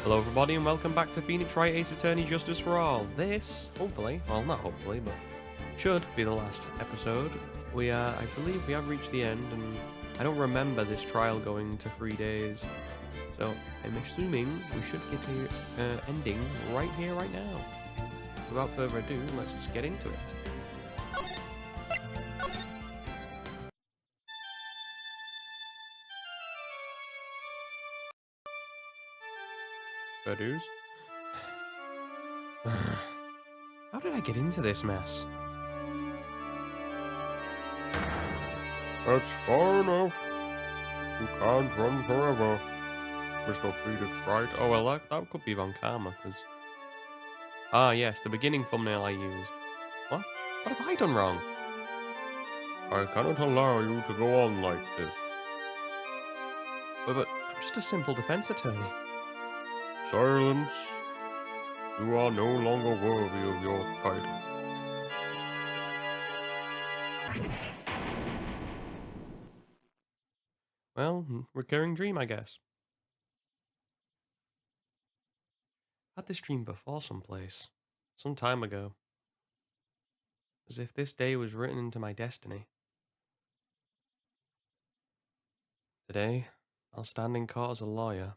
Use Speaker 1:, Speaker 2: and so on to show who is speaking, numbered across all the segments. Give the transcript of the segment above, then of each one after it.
Speaker 1: Hello everybody and welcome back to Phoenix Wright Ace Attorney Justice for All. This, hopefully, well not hopefully, but should be the last episode. I believe we have reached the end and I don't remember this trial going to 3 days. So I'm assuming we should get to ending right here, right now. Without further ado, let's just get into it. Dues. How did I get into this mess?
Speaker 2: That's far enough. You can't run forever, Mr. Phoenix Wright.
Speaker 1: Oh well, that could be Von Karma, because... Ah yes, the beginning thumbnail I used. What? What have I done wrong?
Speaker 2: I cannot allow you to go on like this.
Speaker 1: But I'm just a simple defense attorney.
Speaker 2: Silence. You are no longer worthy of your title.
Speaker 1: Well, recurring dream, I guess. Had this dream before someplace. Some time ago. As if this day was written into my destiny. Today, I'll stand in court as a lawyer.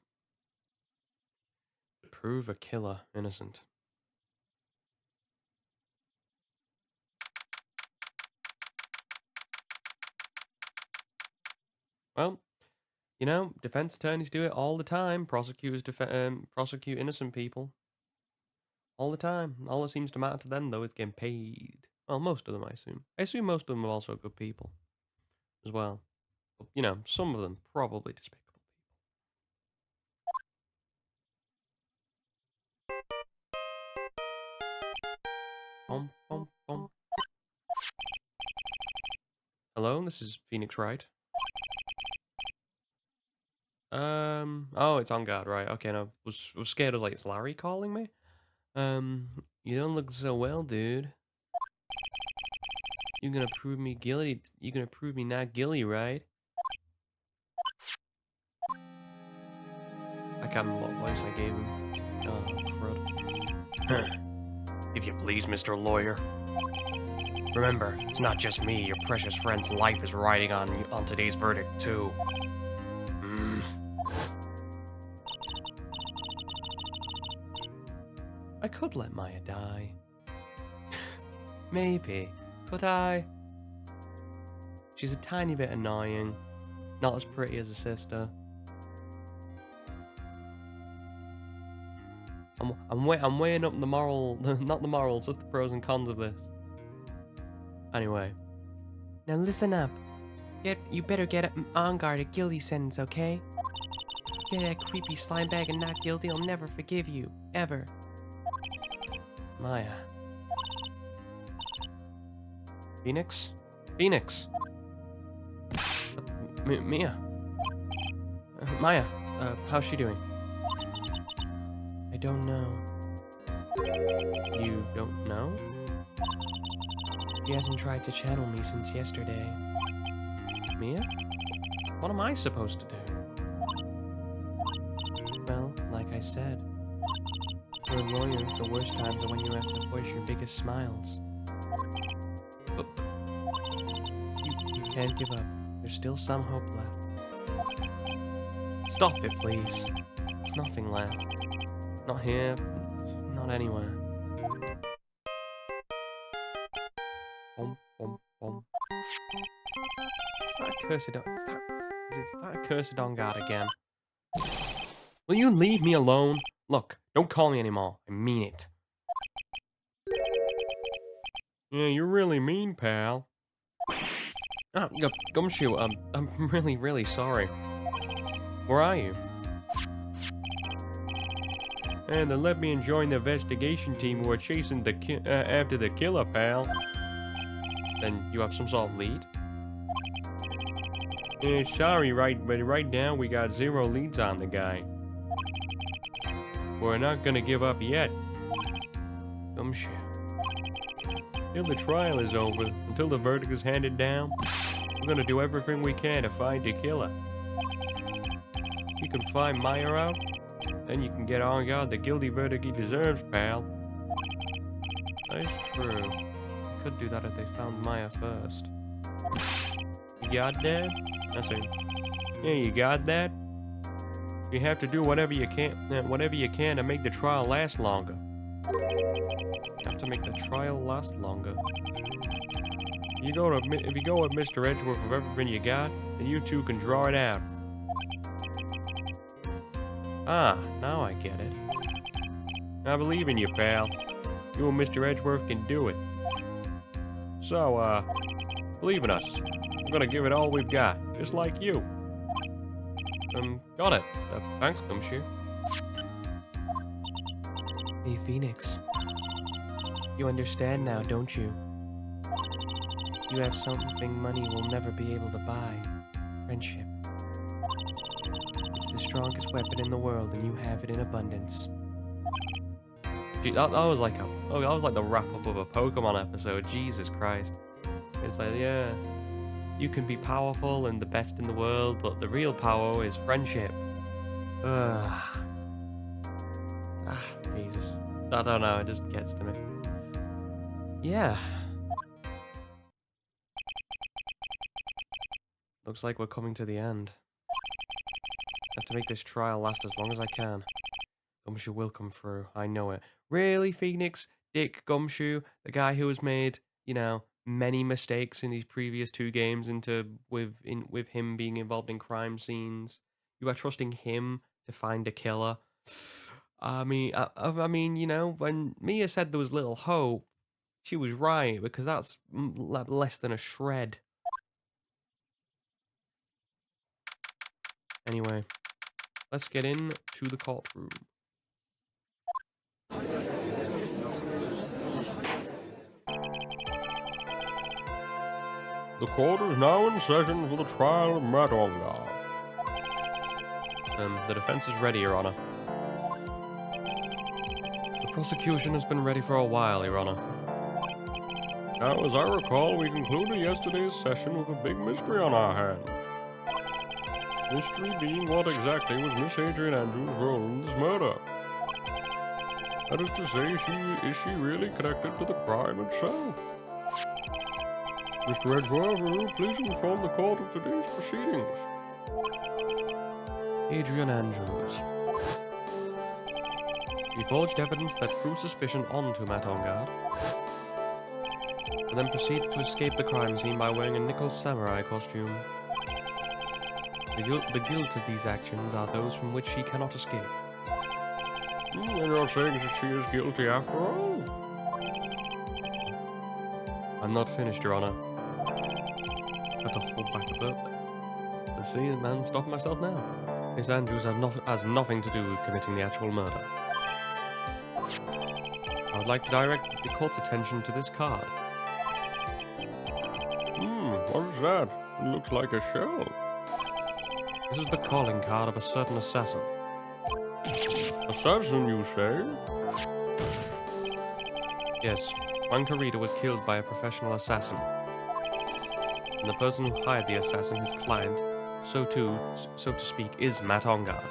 Speaker 1: To prove a killer innocent. Well, you know, defense attorneys do it all the time. Prosecutors prosecute innocent people. All the time. All that seems to matter to them, though, is getting paid. Well, most of them, I assume. I assume most of them are also good people. As well. But, you know, some of them probably despicable people. Bum, bum, bum. Hello, this is Phoenix Wright. Oh, it's on guard, right? Okay, no, was scared of like it's Larry calling me. You don't look so well, dude. You're gonna prove me guilty. You're gonna prove me not guilty, right? I can't remember what voice I gave him. Crud. If you please, Mr. Lawyer. Remember, it's not just me. Your precious friend's life is riding on today's verdict too. I could let Maya die. Maybe. Could I? She's a tiny bit annoying. Not as pretty as a sister. I'm weighing up the moral, not the morals, just the pros and cons of this. Anyway. Now listen up. You better get on guard, a guilty sentence, okay? Get that creepy slime bag and not guilty, I'll never forgive you. Ever. Maya. Phoenix? Phoenix! Mia? Maya, how's she doing? I don't know. You don't know? He hasn't tried to channel me since yesterday. Mia? What am I supposed to do? Well, like I said, for a lawyer, the worst times are when you have to voice your biggest smiles. But you can't give up. There's still some hope left. Stop it, please. There's nothing left. Not here, not anywhere. Bum, bum, bum. Is that a cursed on guard again? Will you leave me alone? Look, don't call me anymore. I mean it.
Speaker 2: Yeah, you're really mean, pal.
Speaker 1: Oh, Gumshoe, I'm really, really sorry. Where are you?
Speaker 2: And then let me join the investigation team who are chasing after the killer, pal.
Speaker 1: Then you have some sort of lead?
Speaker 2: Sorry, but right now we got 0 leads on the guy. We're not gonna give up yet.
Speaker 1: Gumshoe.
Speaker 2: Till the trial is over, until the verdict is handed down, we're gonna do everything we can to find the killer. You can find Maya out, then you can get on guard the guilty verdict he deserves, pal.
Speaker 1: That's true. I could do that if they found Maya first.
Speaker 2: You got that? I say, yeah, you got that? You have to do whatever you can to make the trial last longer.
Speaker 1: You have to make the trial last longer.
Speaker 2: If you go with Mr. Edgeworth with everything you got, then you two can draw it out.
Speaker 1: Ah, now I get it.
Speaker 2: I believe in you, pal. You and Mr. Edgeworth can do it. So, believe in us. We're gonna give it all we've got, just like you.
Speaker 1: Got it. Thanks, Gumshoe. Hey, Phoenix. You understand now, don't you? You have something money will never be able to buy. Friendship. It's the strongest weapon in the world, and you have it in abundance.
Speaker 2: Gee, that was like the wrap-up of a Pokemon episode. Jesus Christ. It's like, yeah, you can be powerful and the best in the world, but the real power is friendship.
Speaker 1: Jesus.
Speaker 2: I don't know, it just gets to me.
Speaker 1: Yeah. Looks like we're coming to the end. I have to make this trial last as long as I can. Gumshoe will come through, I know it. Really, Phoenix? Dick Gumshoe, the guy who has made, you know, many mistakes in these previous 2 games with him being involved in crime scenes. You are trusting him to find a killer. I mean, you know, when Mia said there was little hope, she was right, because that's less than a shred. Anyway, let's get in to the courtroom.
Speaker 2: The court is now in session for the trial of Matonga.
Speaker 1: The defense is ready, Your Honor. The prosecution has been ready for a while, Your Honor.
Speaker 2: Now, as I recall, we concluded yesterday's session with a big mystery on our hands. Mystery being what exactly was Miss Adrian Andrews' role in this murder. That is to say, is she really connected to the crime itself? Mr. Edgeworth, will you please inform the court of today's proceedings?
Speaker 1: Adrian Andrews. He forged evidence that threw suspicion onto Matt Ongard, and then proceeded to escape the crime scene by wearing a nickel samurai costume. The guilt of these actions are those from which she cannot escape.
Speaker 2: And you're saying that she is guilty after all?
Speaker 1: I'm not finished, Your Honor. I have to hold back a bit. Let's see, I'm stopping myself now. Miss Andrews has nothing to do with committing the actual murder. I would like to direct the court's attention to this card.
Speaker 2: What is that? It looks like a shell.
Speaker 1: This is the calling card of a certain assassin.
Speaker 2: Assassin, you say?
Speaker 1: Yes, Juan Carrita was killed by a professional assassin. And the person who hired the assassin, his client, so to speak, is Matt Ongard.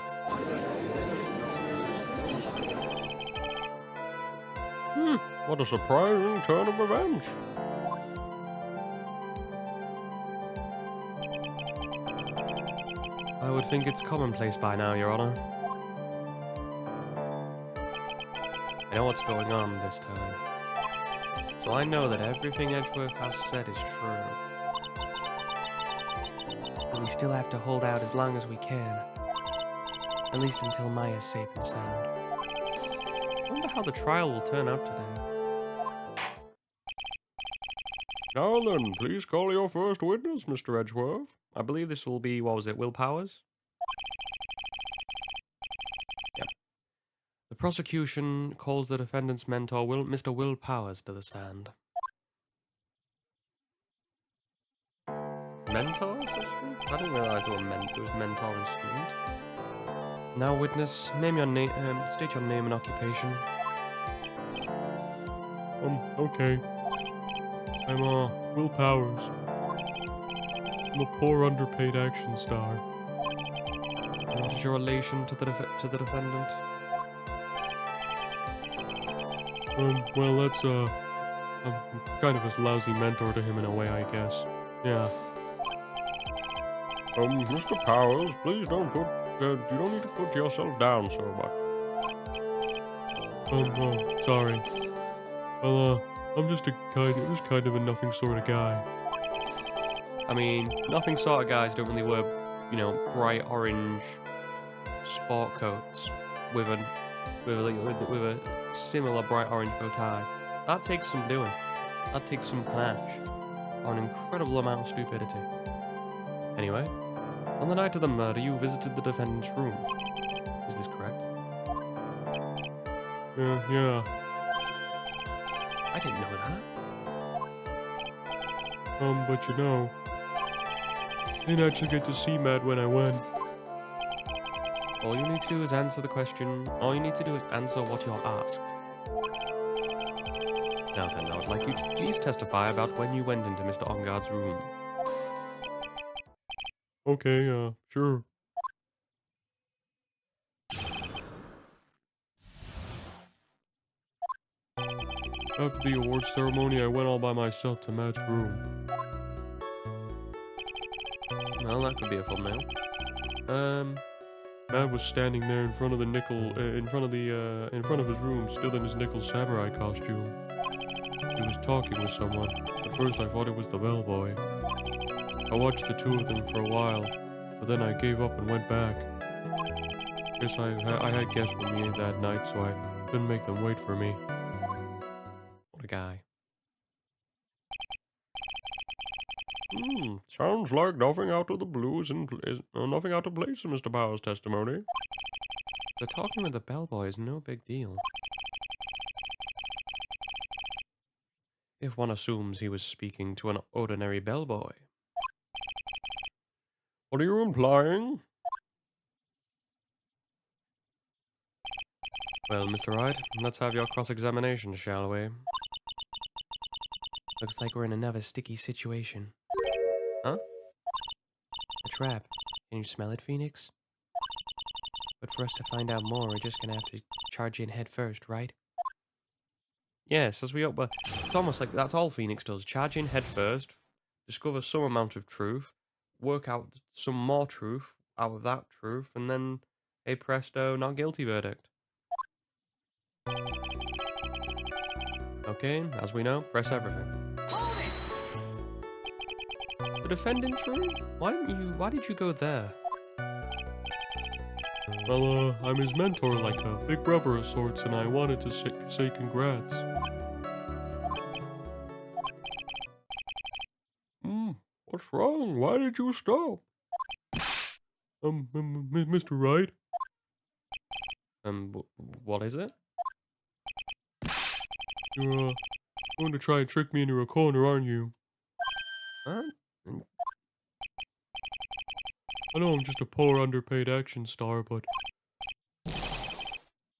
Speaker 2: What a surprising turn of events.
Speaker 1: I would think it's commonplace by now, Your Honor. I know what's going on this time. So I know that everything Edgeworth has said is true. But we still have to hold out as long as we can. At least until Maya's safe and sound. I wonder how the trial will turn out today.
Speaker 2: Now then, please call your first witness, Mr. Edgeworth.
Speaker 1: I believe this will be, what was it, Will Powers? Yep. The prosecution calls the defendant's mentor, Mr. Will Powers, to the stand.
Speaker 2: Mentor, so to speak? I didn't realize it was mentor and student.
Speaker 1: Now, witness, name your name, state your name and occupation.
Speaker 2: Okay. I'm, Will Powers. I'm a poor, underpaid action star.
Speaker 1: What is your relation to the defendant?
Speaker 2: Well, that's, I'm kind of a lousy mentor to him in a way, I guess. Yeah. Mr. Powers, please don't put, you don't need to put yourself down so much. Oh, sorry. Well, I'm just kind of a nothing sort of guy. I mean, nothing sort of guys don't really wear, you know, bright orange sport coats with a similar bright orange bow tie. That takes some doing. That takes some panache. Or an incredible amount of stupidity. Anyway, on the night of the murder, you visited the defendant's room. Is this correct? Yeah. I didn't know that. But you know, I didn't actually get to see Matt when I went. All you need to do is answer the question. All you need to do is answer what you're asked. Now then, I would like you to please testify about when you went into Mr. Onguard's room. Okay, sure. After the awards ceremony, I went all by myself to Matt's room. Well, that could be a thumbnail. Matt was standing there in front of the in front of his room, still in his nickel samurai costume. He was talking with someone. At first, I thought it was the bellboy. I watched the two of them for a while, but then I gave up and went back. Guess I had guests with me that night, so I couldn't make them wait for me. What a guy. Sounds like nothing out of the blue is nothing out of place in Mr. Powers' testimony. The talking with the bellboy is no big deal. If one assumes he was speaking to an ordinary bellboy. What are you implying? Well, Mr. Wright, let's have your cross-examination, shall we? Looks like we're in another sticky situation. Huh? A trap. Can you smell it, Phoenix? But for us to find out more, we're just gonna have to charge in head first, right? Yes, as we hope. But it's almost like that's all Phoenix does. Charge in head first, discover some amount of truth, work out some more truth out of that truth, and then, hey presto, not guilty verdict. Okay, as we know, press everything. The defendant's room? Why did you go there? Well, I'm his mentor, like a big brother of sorts, and I wanted to say congrats. What's wrong? Why did you stop? Mr. Wright? What is it? You're, going to try and trick me into a corner, aren't you? Huh? I know I'm just a poor underpaid action star, but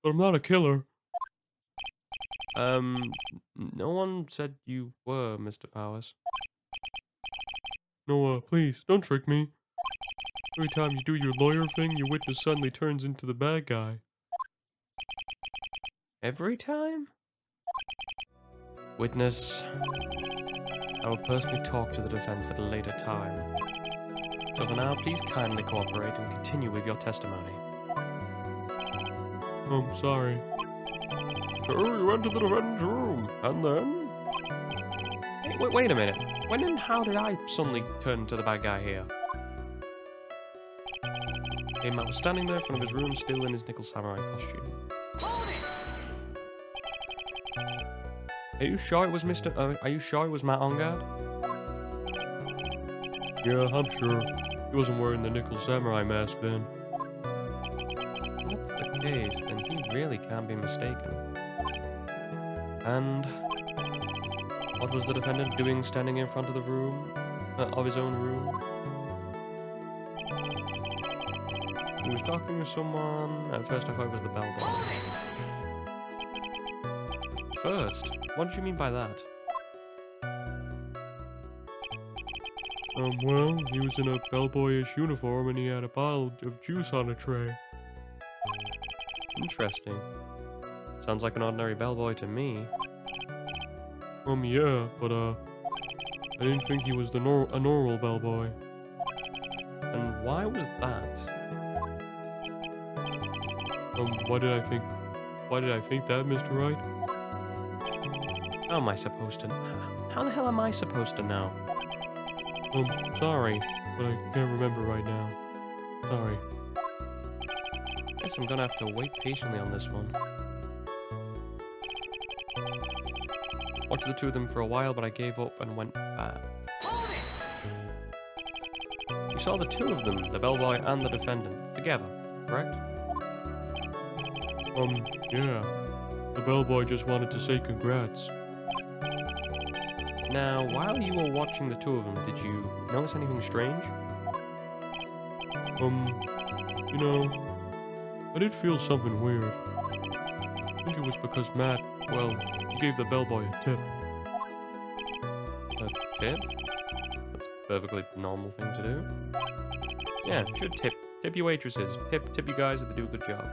Speaker 2: I'm not a killer. No one said you were, Mr. Powers. No, please, don't trick me. Every time you do your lawyer thing, your witness suddenly turns into the bad guy. Every time? Witness, I will personally talk to the defense at a later time. So for now, please kindly cooperate and continue with your testimony. I'm sorry. Sure, you went to the defendant's room, and then? Hey, wait a minute. When and how did I suddenly turn into the bad guy here? Okay, Matt was standing there in front of his room, still in his nickel samurai costume. Are you sure it was are you sure it was Matt Onguard? Yeah, I'm sure. He wasn't wearing the nickel samurai mask then. If that's the case, then he really can't be mistaken. And what was the defendant doing standing in front of the room? Of his own room? He was talking to someone. At first I thought it was the bellboy. First? What did you mean by that? Well, he was in a bellboyish uniform and he had a bottle of juice on a tray. Interesting. Sounds like an ordinary bellboy to me.
Speaker 3: Yeah, but, I didn't think he was a normal bellboy.
Speaker 2: And why was that?
Speaker 3: Why did I think that, Mr. Wright?
Speaker 2: How am I supposed to... How the hell am I supposed to know?
Speaker 3: Sorry, but I can't remember right now. Sorry.
Speaker 2: Guess I'm gonna have to wait patiently on this one. Watched the two of them for a while, but I gave up and went back. You saw the two of them, the bellboy and the defendant, together, correct?
Speaker 3: Yeah. The bellboy just wanted to say congrats.
Speaker 2: Now, while you were watching the two of them, did you notice anything strange?
Speaker 3: You know, I did feel something weird. I think it was because Matt, well, he gave the bellboy a tip.
Speaker 2: A tip? That's a perfectly normal thing to do. Yeah, should tip. Tip your waitresses. Tip you guys if they do a good job.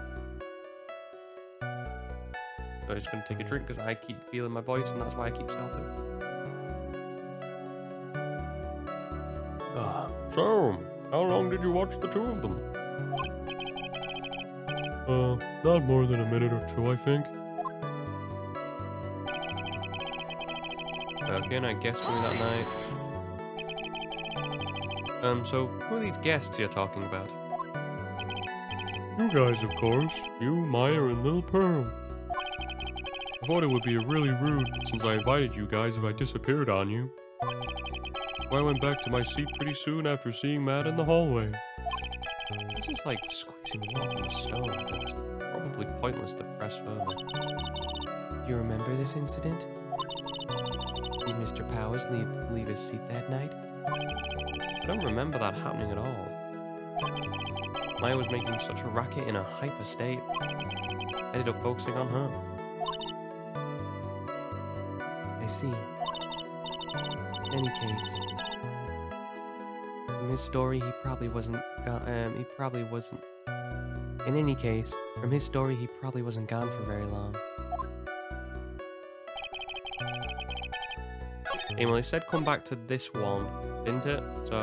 Speaker 2: So I'm just gonna take a drink because I keep feeling my voice and that's why I keep stopping.
Speaker 3: So, how long did you watch the two of them? Not more than a minute or two, I think.
Speaker 2: Okay, and I guess we that night. So who are these guests you're talking about?
Speaker 3: You guys, of course. You, Maya, and Little Pearl. I thought it would be really rude since I invited you guys if I disappeared on you. So I went back to my seat pretty soon after seeing Matt in the hallway.
Speaker 2: This is like squeezing water from a stone. It's probably pointless to press further.
Speaker 1: You remember this incident? Did Mr. Powers leave his seat that night?
Speaker 2: I don't remember that happening at all. Maya was making such a racket in a hyper state. I ended up focusing on her.
Speaker 1: I see. In any case, from his story, he probably wasn't. In any case, from his story, he probably wasn't gone for very long.
Speaker 2: Emily said come back to this one, didn't it? So...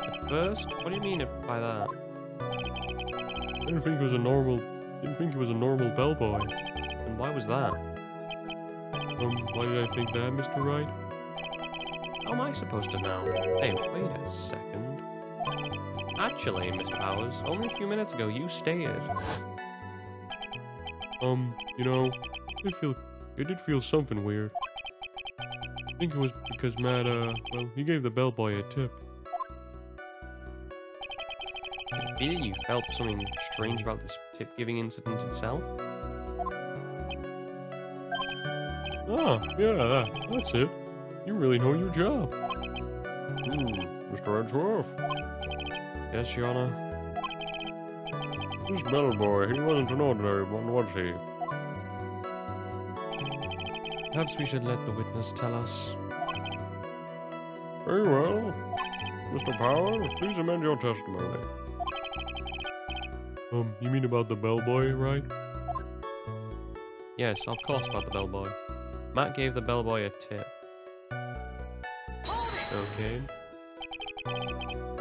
Speaker 2: At first? What do you mean by that?
Speaker 3: I didn't think he was a normal bellboy.
Speaker 2: And why was that?
Speaker 3: Why did I think that, Mr. Wright?
Speaker 2: How am I supposed to know? Hey, wait a second. Actually, Mr. Powers, only a few minutes ago you stated...
Speaker 3: You know, I did feel something weird. I think it was because Matt, well, he gave the bellboy a tip.
Speaker 2: Could it be that you felt something strange about this tip-giving incident itself?
Speaker 3: Ah, yeah, that's it. You really know your job. Mr. Edgeworth.
Speaker 2: Yes, Your Honor.
Speaker 3: This bellboy, he wasn't an ordinary one, was he?
Speaker 1: Perhaps we should let the witness tell us.
Speaker 3: Very well. Mr. Powers, please amend your testimony. You mean about the bellboy, right?
Speaker 2: Yes, of course about the bellboy. Matt gave the bellboy a tip. Okay.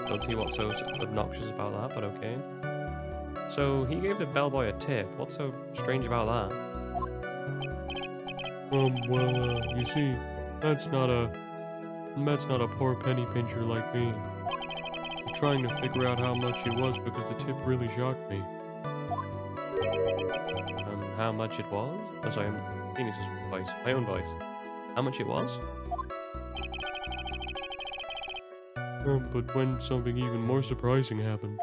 Speaker 2: Don't see what's so obnoxious about that, but okay. So, he gave the bellboy a tip. What's so strange about that?
Speaker 3: Well, you see, Matt's not a poor penny pincher like me. I was trying to figure out how much it was because the tip really shocked me.
Speaker 2: How much it was? Oh, sorry, Phoenix's voice. My own voice. How much it was?
Speaker 3: But when something even more surprising happened.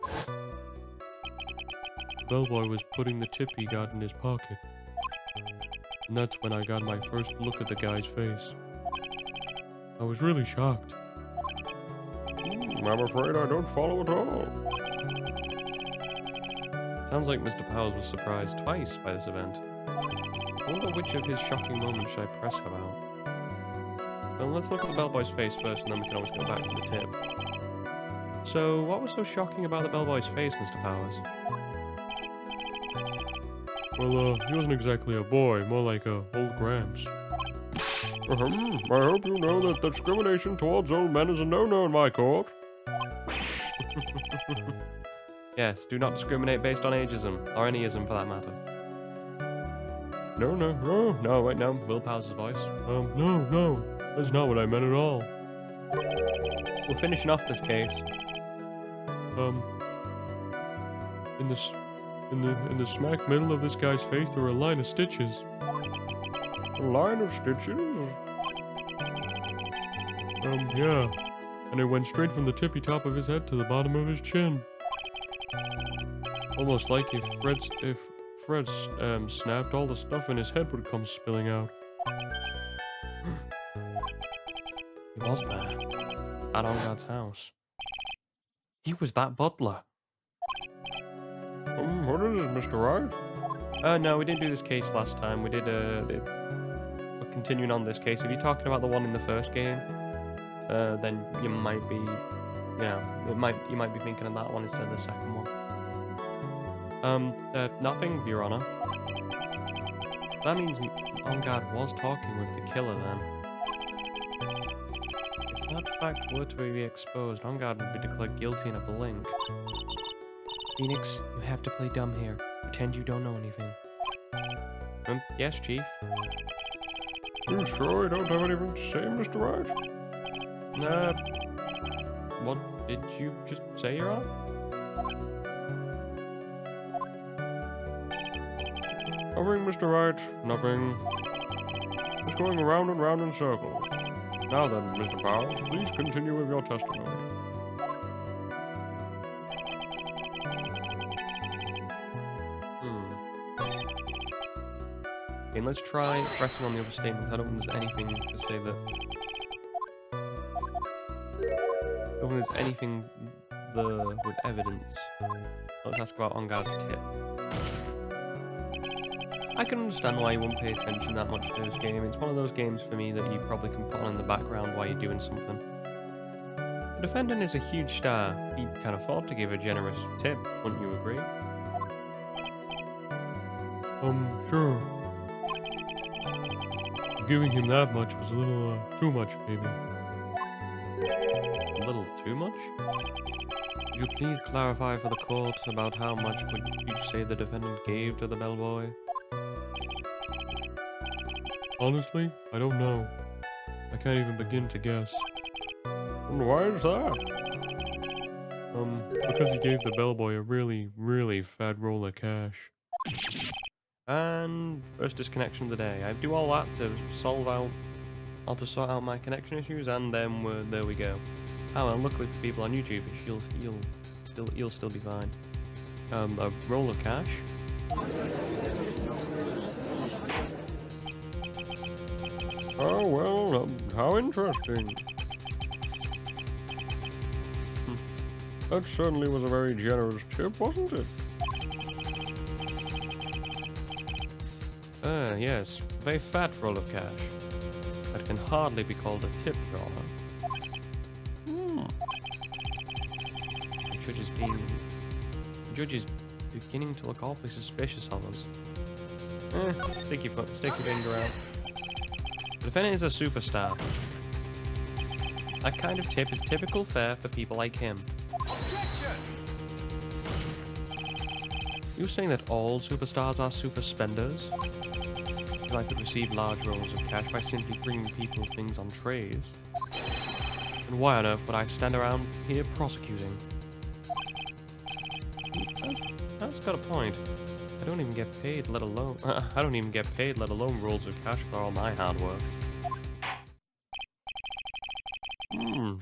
Speaker 3: The bellboy was putting the tip he got in his pocket. And that's when I got my first look at the guy's face. I was really shocked. I'm afraid I don't follow at all.
Speaker 2: Sounds like Mr. Powers was surprised twice by this event. I wonder which of his shocking moments should I press about? Well, let's look at the bellboy's face first, and then we can always go back to the tip. So, what was so shocking about the bellboy's face, Mr. Powers?
Speaker 3: Well, he wasn't exactly a boy, more like a old Gramps. I hope you know that discrimination towards old men is a no-no in my court.
Speaker 2: Yes, do not discriminate based on ageism, or any ism for that matter. No, wait, no, Will Powers' voice.
Speaker 3: No, that's not what I meant at all.
Speaker 2: We're finishing off this case.
Speaker 3: In the smack middle of this guy's face, there were a line of stitches. A line of stitches? Yeah. And it went straight from the tippy top of his head to the bottom of his chin. Almost like if Fred snapped, all the stuff in his head would come spilling out.
Speaker 2: He was there, at Onguard's house. He was that butler.
Speaker 3: What is it, Mr. Wright?
Speaker 2: No, we didn't do this case last time. We did, we're continuing on this case. If you're talking about the one in the first game, then you might be, you might be thinking of that one instead of the second one. Nothing, Your Honor. That means Onguard was talking with the killer then. If that fact were to be exposed, Onguard would be declared guilty in a blink.
Speaker 1: Phoenix, you have to play dumb here. Pretend you don't know anything.
Speaker 2: Yes, Chief.
Speaker 3: You sure you don't have anything to say, Mr. Wright?
Speaker 2: What did you just say, Your Honor?
Speaker 3: Nothing, Mr. Wright, nothing. Just going around and round in circles. Now then, Mr. Powers, please continue with your testimony.
Speaker 2: Okay, let's try pressing on the other statements. I don't think there's anything to say that... I don't think there's anything with evidence. Let's ask about Onguard's tip. I can understand why you won't pay attention that much to this game. It's one of those games for me that you probably can put on in the background while you're doing something. The defendant is a huge star. He can afford to give a generous tip, wouldn't you agree?
Speaker 3: Sure. Giving him that much was a little, too much, maybe.
Speaker 2: A little too much? Could you please clarify for the court about how much would you say the defendant gave to the bellboy?
Speaker 3: Honestly, I don't know. I can't even begin to guess. And why is that? Because he gave the bellboy a really, really fat roll of cash.
Speaker 2: And first disconnection of the day. I do all that to sort out my connection issues, and then there we go. Oh, and luckily for people on YouTube, you'll still be fine. A roll of cash.
Speaker 3: Oh, well, how interesting. That certainly was a very generous tip, wasn't it?
Speaker 2: Yes, a very fat roll of cash. That can hardly be called a tip, Your Honor. The judge is beginning to look awfully suspicious of us. Stick your finger out. The defendant is a superstar. That kind of tip is typical fare for people like him. You're saying that all superstars are super spenders? I could receive large rolls of cash by simply bringing people things on trays. And why on earth would I stand around here prosecuting? That's got a point. I don't even get paid, let alone rolls of cash for all my hard work.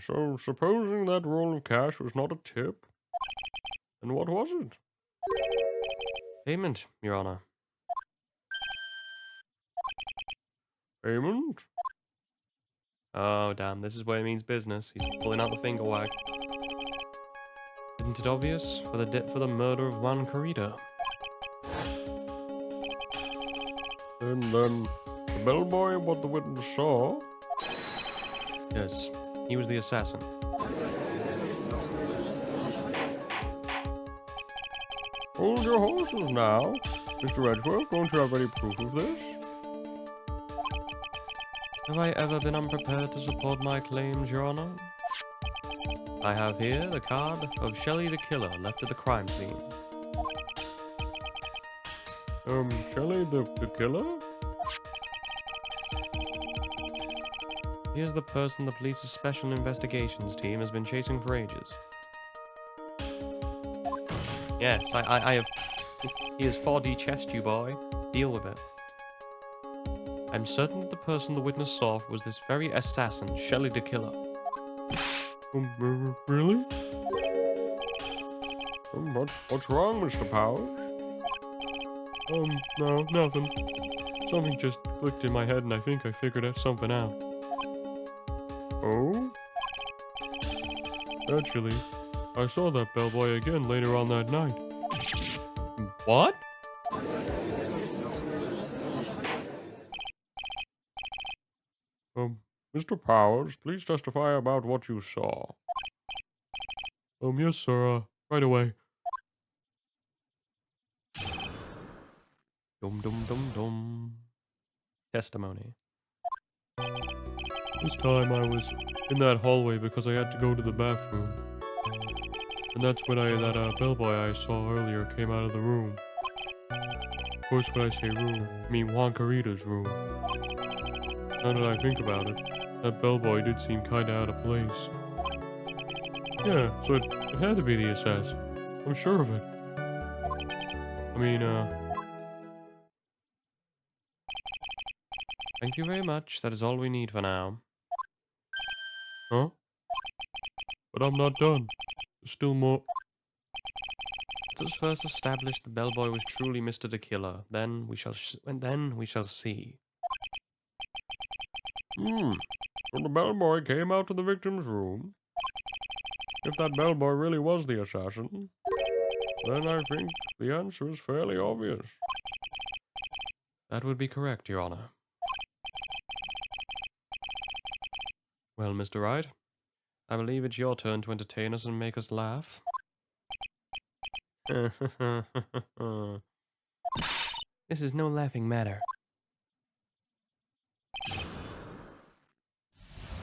Speaker 3: So supposing that roll of cash was not a tip, then what was it?
Speaker 2: Payment, Your Honor.
Speaker 3: Payment?
Speaker 2: Oh, damn, this is where he means business. He's pulling out the finger wag. Isn't it obvious? For the murder of Juan Corrida.
Speaker 3: And then the bellboy, what the witness saw?
Speaker 2: Yes, he was the assassin.
Speaker 3: Hold your horses now. Mr. Edgeworth, don't you have any proof of this?
Speaker 2: Have I ever been unprepared to support my claims, Your Honor? I have here the card of Shelley the Killer left at the crime scene.
Speaker 3: Shelley the killer?
Speaker 2: Here's the person the police's special investigations team has been chasing for ages. Yes, I have... He is 4D chest, you boy. Deal with it. I'm certain that the person the witness saw was this very assassin, Shelley the Killer.
Speaker 3: Really? What's wrong, Mr. Powers? No, nothing. Something just clicked in my head and I think I figured out something out. Oh? Actually, I saw that bellboy again later on that night.
Speaker 2: What?
Speaker 3: Mr. Powers, please testify about what you saw. Yes, sir, right away.
Speaker 2: Dum dum dum dum. Testimony.
Speaker 3: This time I was in that hallway because I had to go to the bathroom. And that's when that bellboy I saw earlier came out of the room. Of course, when I say room, I mean Juancarita's room. Now that I think about it, that bellboy did seem kinda out of place. Yeah, so it had to be the assassin. I'm sure of it. I mean,
Speaker 2: Thank you very much. That is all we need for now.
Speaker 3: Huh? But I'm not done. There's still more.
Speaker 2: Let us first establish the bellboy was truly Mr. the Killer. Then we shall see.
Speaker 3: So the bellboy came out to the victim's room. If that bellboy really was the assassin, then I think the answer is fairly obvious.
Speaker 2: That would be correct, Your Honor. Well, Mr. Wright, I believe it's your turn to entertain us and make us laugh.
Speaker 1: This is no laughing matter.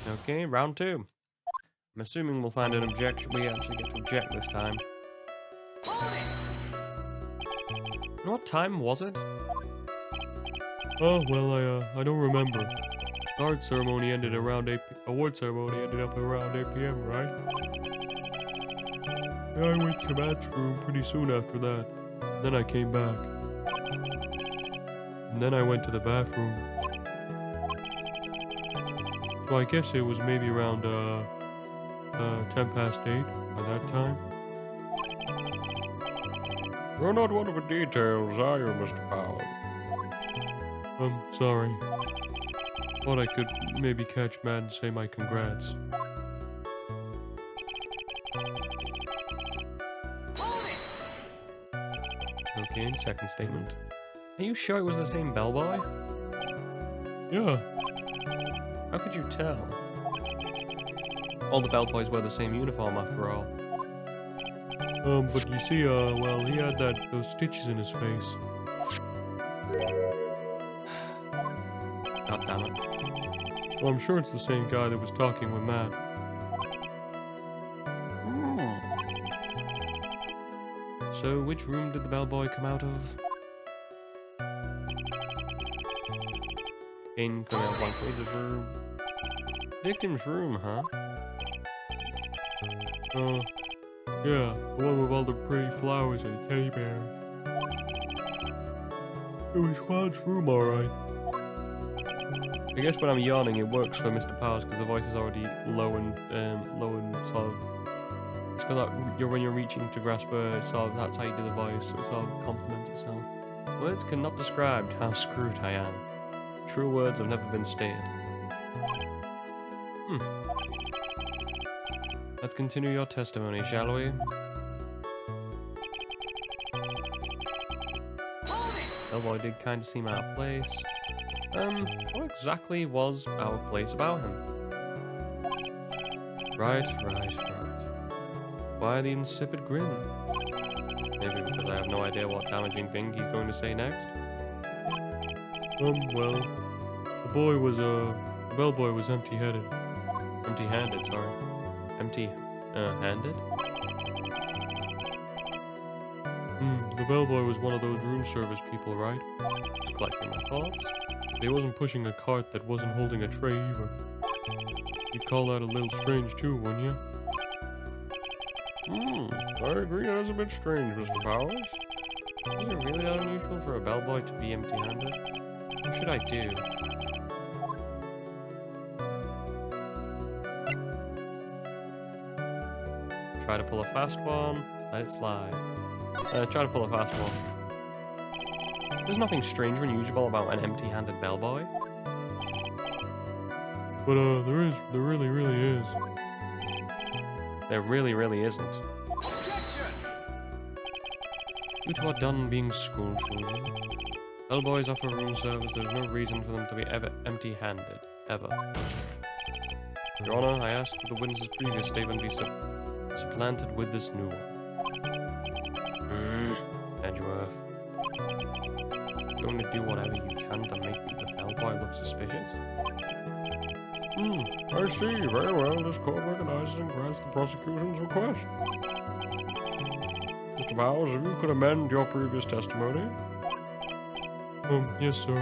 Speaker 2: Okay, round two. I'm assuming we'll find an objection. We actually get to object this time. And what time was it?
Speaker 3: Oh, well, I don't remember. The award ceremony ended around 8 p.m., right? Yeah, I went to Matt's room pretty soon after that. Then I came back. And then I went to the bathroom. So I guess it was maybe around 10 past 8 by that time. You're not one of the details, are you, Mr. Powell? I'm sorry. Thought I could maybe catch Matt and say my congrats.
Speaker 2: Okay, and second statement. Are you sure it was the same bellboy?
Speaker 3: Yeah.
Speaker 2: How could you tell? All the bellboys wear the same uniform after all.
Speaker 3: But you see, well, he had those stitches in his face.
Speaker 2: God damn it.
Speaker 3: Well, I'm sure it's the same guy that was talking with Matt.
Speaker 2: So, which room did the bellboy come out of? Again, coming out of Juancarita's room. Victim's room, huh?
Speaker 3: Yeah, the one with all the pretty flowers and teddy bears. It was Juan's room, alright.
Speaker 2: I guess when I'm yawning, it works for Mr. Powers because the voice is already low and sort of. It's because when you're reaching to grasp that's how you do the voice. So it sort of complements itself. Words cannot describe how screwed I am. True words have never been stated. Let's continue your testimony, shall we? Bellboy did kind of seem out of place. What exactly was out of place about him? Right. Why the insipid grin? Maybe because I have no idea what damaging thing he's going to say next.
Speaker 3: Well, the bellboy was empty-headed.
Speaker 2: Empty-handed, sorry. Handed?
Speaker 3: The bellboy was one of those room service people, right?
Speaker 2: Just collecting my thoughts.
Speaker 3: But he wasn't pushing a cart that wasn't holding a tray either. You'd call that a little strange too, wouldn't you?
Speaker 2: I agree, that's a bit strange, Mr. Powers. Is it really that unusual for a bellboy to be empty-handed? What should I do? Try to pull a fast one, let it slide. Try to pull a fast one. There's nothing strange or unusual about an empty-handed bellboy.
Speaker 3: But there really is.
Speaker 2: There really isn't. Due to our done being school children, bellboys offer room service. There's no reason for them to be ever empty-handed, ever. Your Honor, I ask that the witness's previous statement be supplanted with this new one. Edgeworth. Going to do whatever you can to make the bellboy look suspicious?
Speaker 3: I see. Very well. This court recognizes and grants the prosecution's request. Mr. Powers, if you could amend your previous testimony. Yes, sir.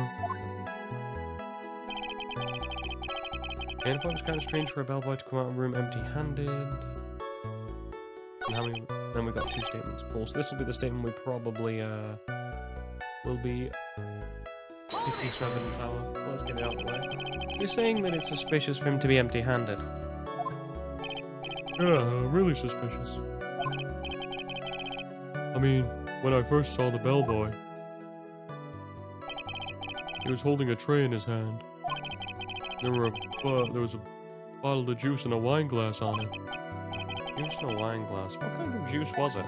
Speaker 2: And I thought it was kind of strange for a bellboy to come out of the room empty-handed. And then we got two statements. Cool. So this will be the statement we probably will be picking some evidence out of. Let's get it out of the way. You're saying that it's suspicious for him to be empty-handed.
Speaker 3: Yeah, really suspicious. I mean, when I first saw the bellboy, he was holding a tray in his hand. There was a bottle of juice and a wine glass on it.
Speaker 2: Juice in a wine glass. What kind of juice was it?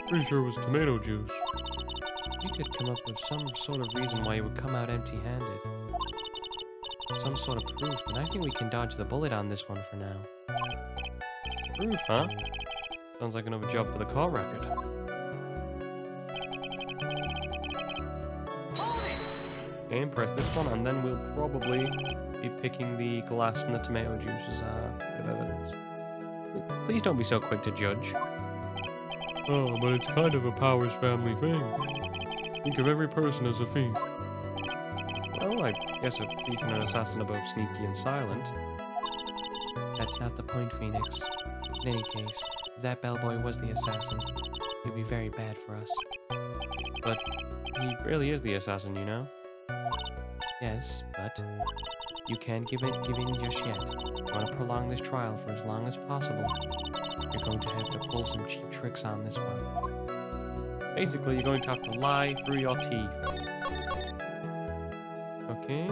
Speaker 3: Pretty sure it was tomato juice.
Speaker 1: We could come up with some sort of reason why he would come out empty-handed. Some sort of proof, and I think we can dodge the bullet on this one for now.
Speaker 2: Proof, huh? Sounds like another job for the court record. Okay, press this one, and then we'll probably be picking the glass and the tomato juice as a bit of evidence. Please don't be so quick to judge.
Speaker 3: Oh, but it's kind of a Powers family thing. Think of every person as a thief.
Speaker 2: Well, I guess a thief and an assassin are both sneaky and silent.
Speaker 1: That's not the point, Phoenix. In any case, if that bellboy was the assassin, it would be very bad for us.
Speaker 2: But he really is the assassin, you know?
Speaker 1: Yes, but you can't give in just yet. You want to prolong this trial for as long as possible. You're going to have to pull some cheap tricks on this one.
Speaker 2: Basically, you're going to have to lie through your teeth. Okay.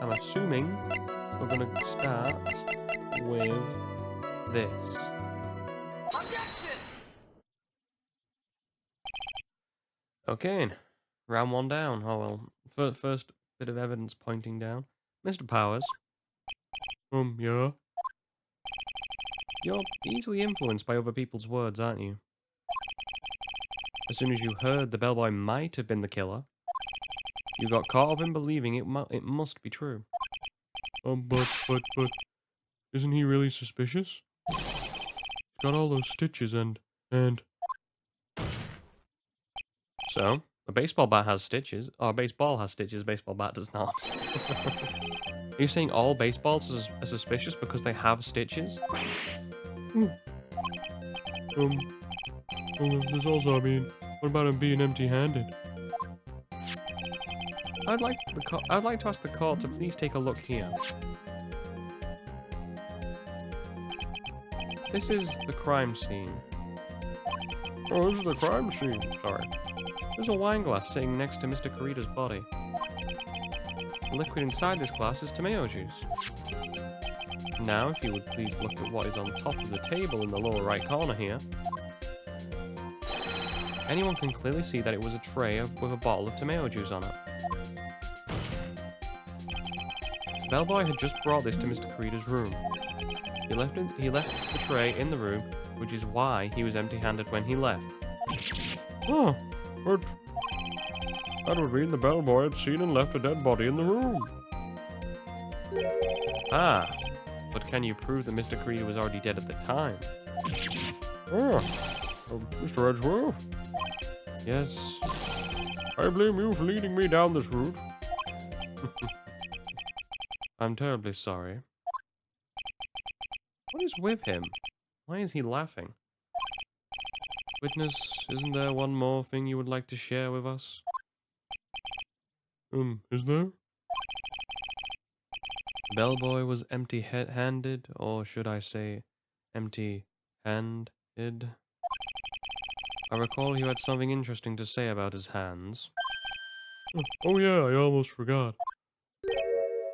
Speaker 2: I'm assuming we're going to start with this. Okay. Round one down. Oh well. First bit of evidence pointing down. Mr. Powers.
Speaker 3: Yeah?
Speaker 2: You're easily influenced by other people's words, aren't you? As soon as you heard the bellboy might have been the killer, you got caught up in believing it must be true.
Speaker 3: But, isn't he really suspicious? He's got all those stitches and...
Speaker 2: So, a baseball bat has stitches. Oh, a baseball has stitches, a baseball bat does not. Are you saying all baseballs are suspicious because they have stitches?
Speaker 3: Well, there's also, I mean, what about him being empty-handed?
Speaker 2: I'd like to ask the court to please take a look here. This is the crime scene.
Speaker 3: Oh, this is the crime scene.
Speaker 2: Sorry. There's a wine glass sitting next to Mr. Corita's body. The liquid inside this glass is tomato juice. Now, if you would please look at what is on top of the table in the lower right corner here. Anyone can clearly see that it was a tray with a bottle of tomato juice on it. The bellboy had just brought this to Mr. Corita's room. He left the tray in the room which is why he was empty-handed when he left.
Speaker 3: Huh, but that would mean the bellboy had seen and left a dead body in the room.
Speaker 2: Ah, but can you prove that Mr. Creed was already dead at the time?
Speaker 3: Mr. Edgeworth,
Speaker 2: Yes.
Speaker 3: I blame you for leading me down this route.
Speaker 2: I'm terribly sorry. What is with him? Why is he laughing? Witness, isn't there one more thing you would like to share with us?
Speaker 3: Is there?
Speaker 2: Bellboy was empty-handed, or should I say, empty-handed? I recall you had something interesting to say about his hands.
Speaker 3: Oh yeah, I almost forgot.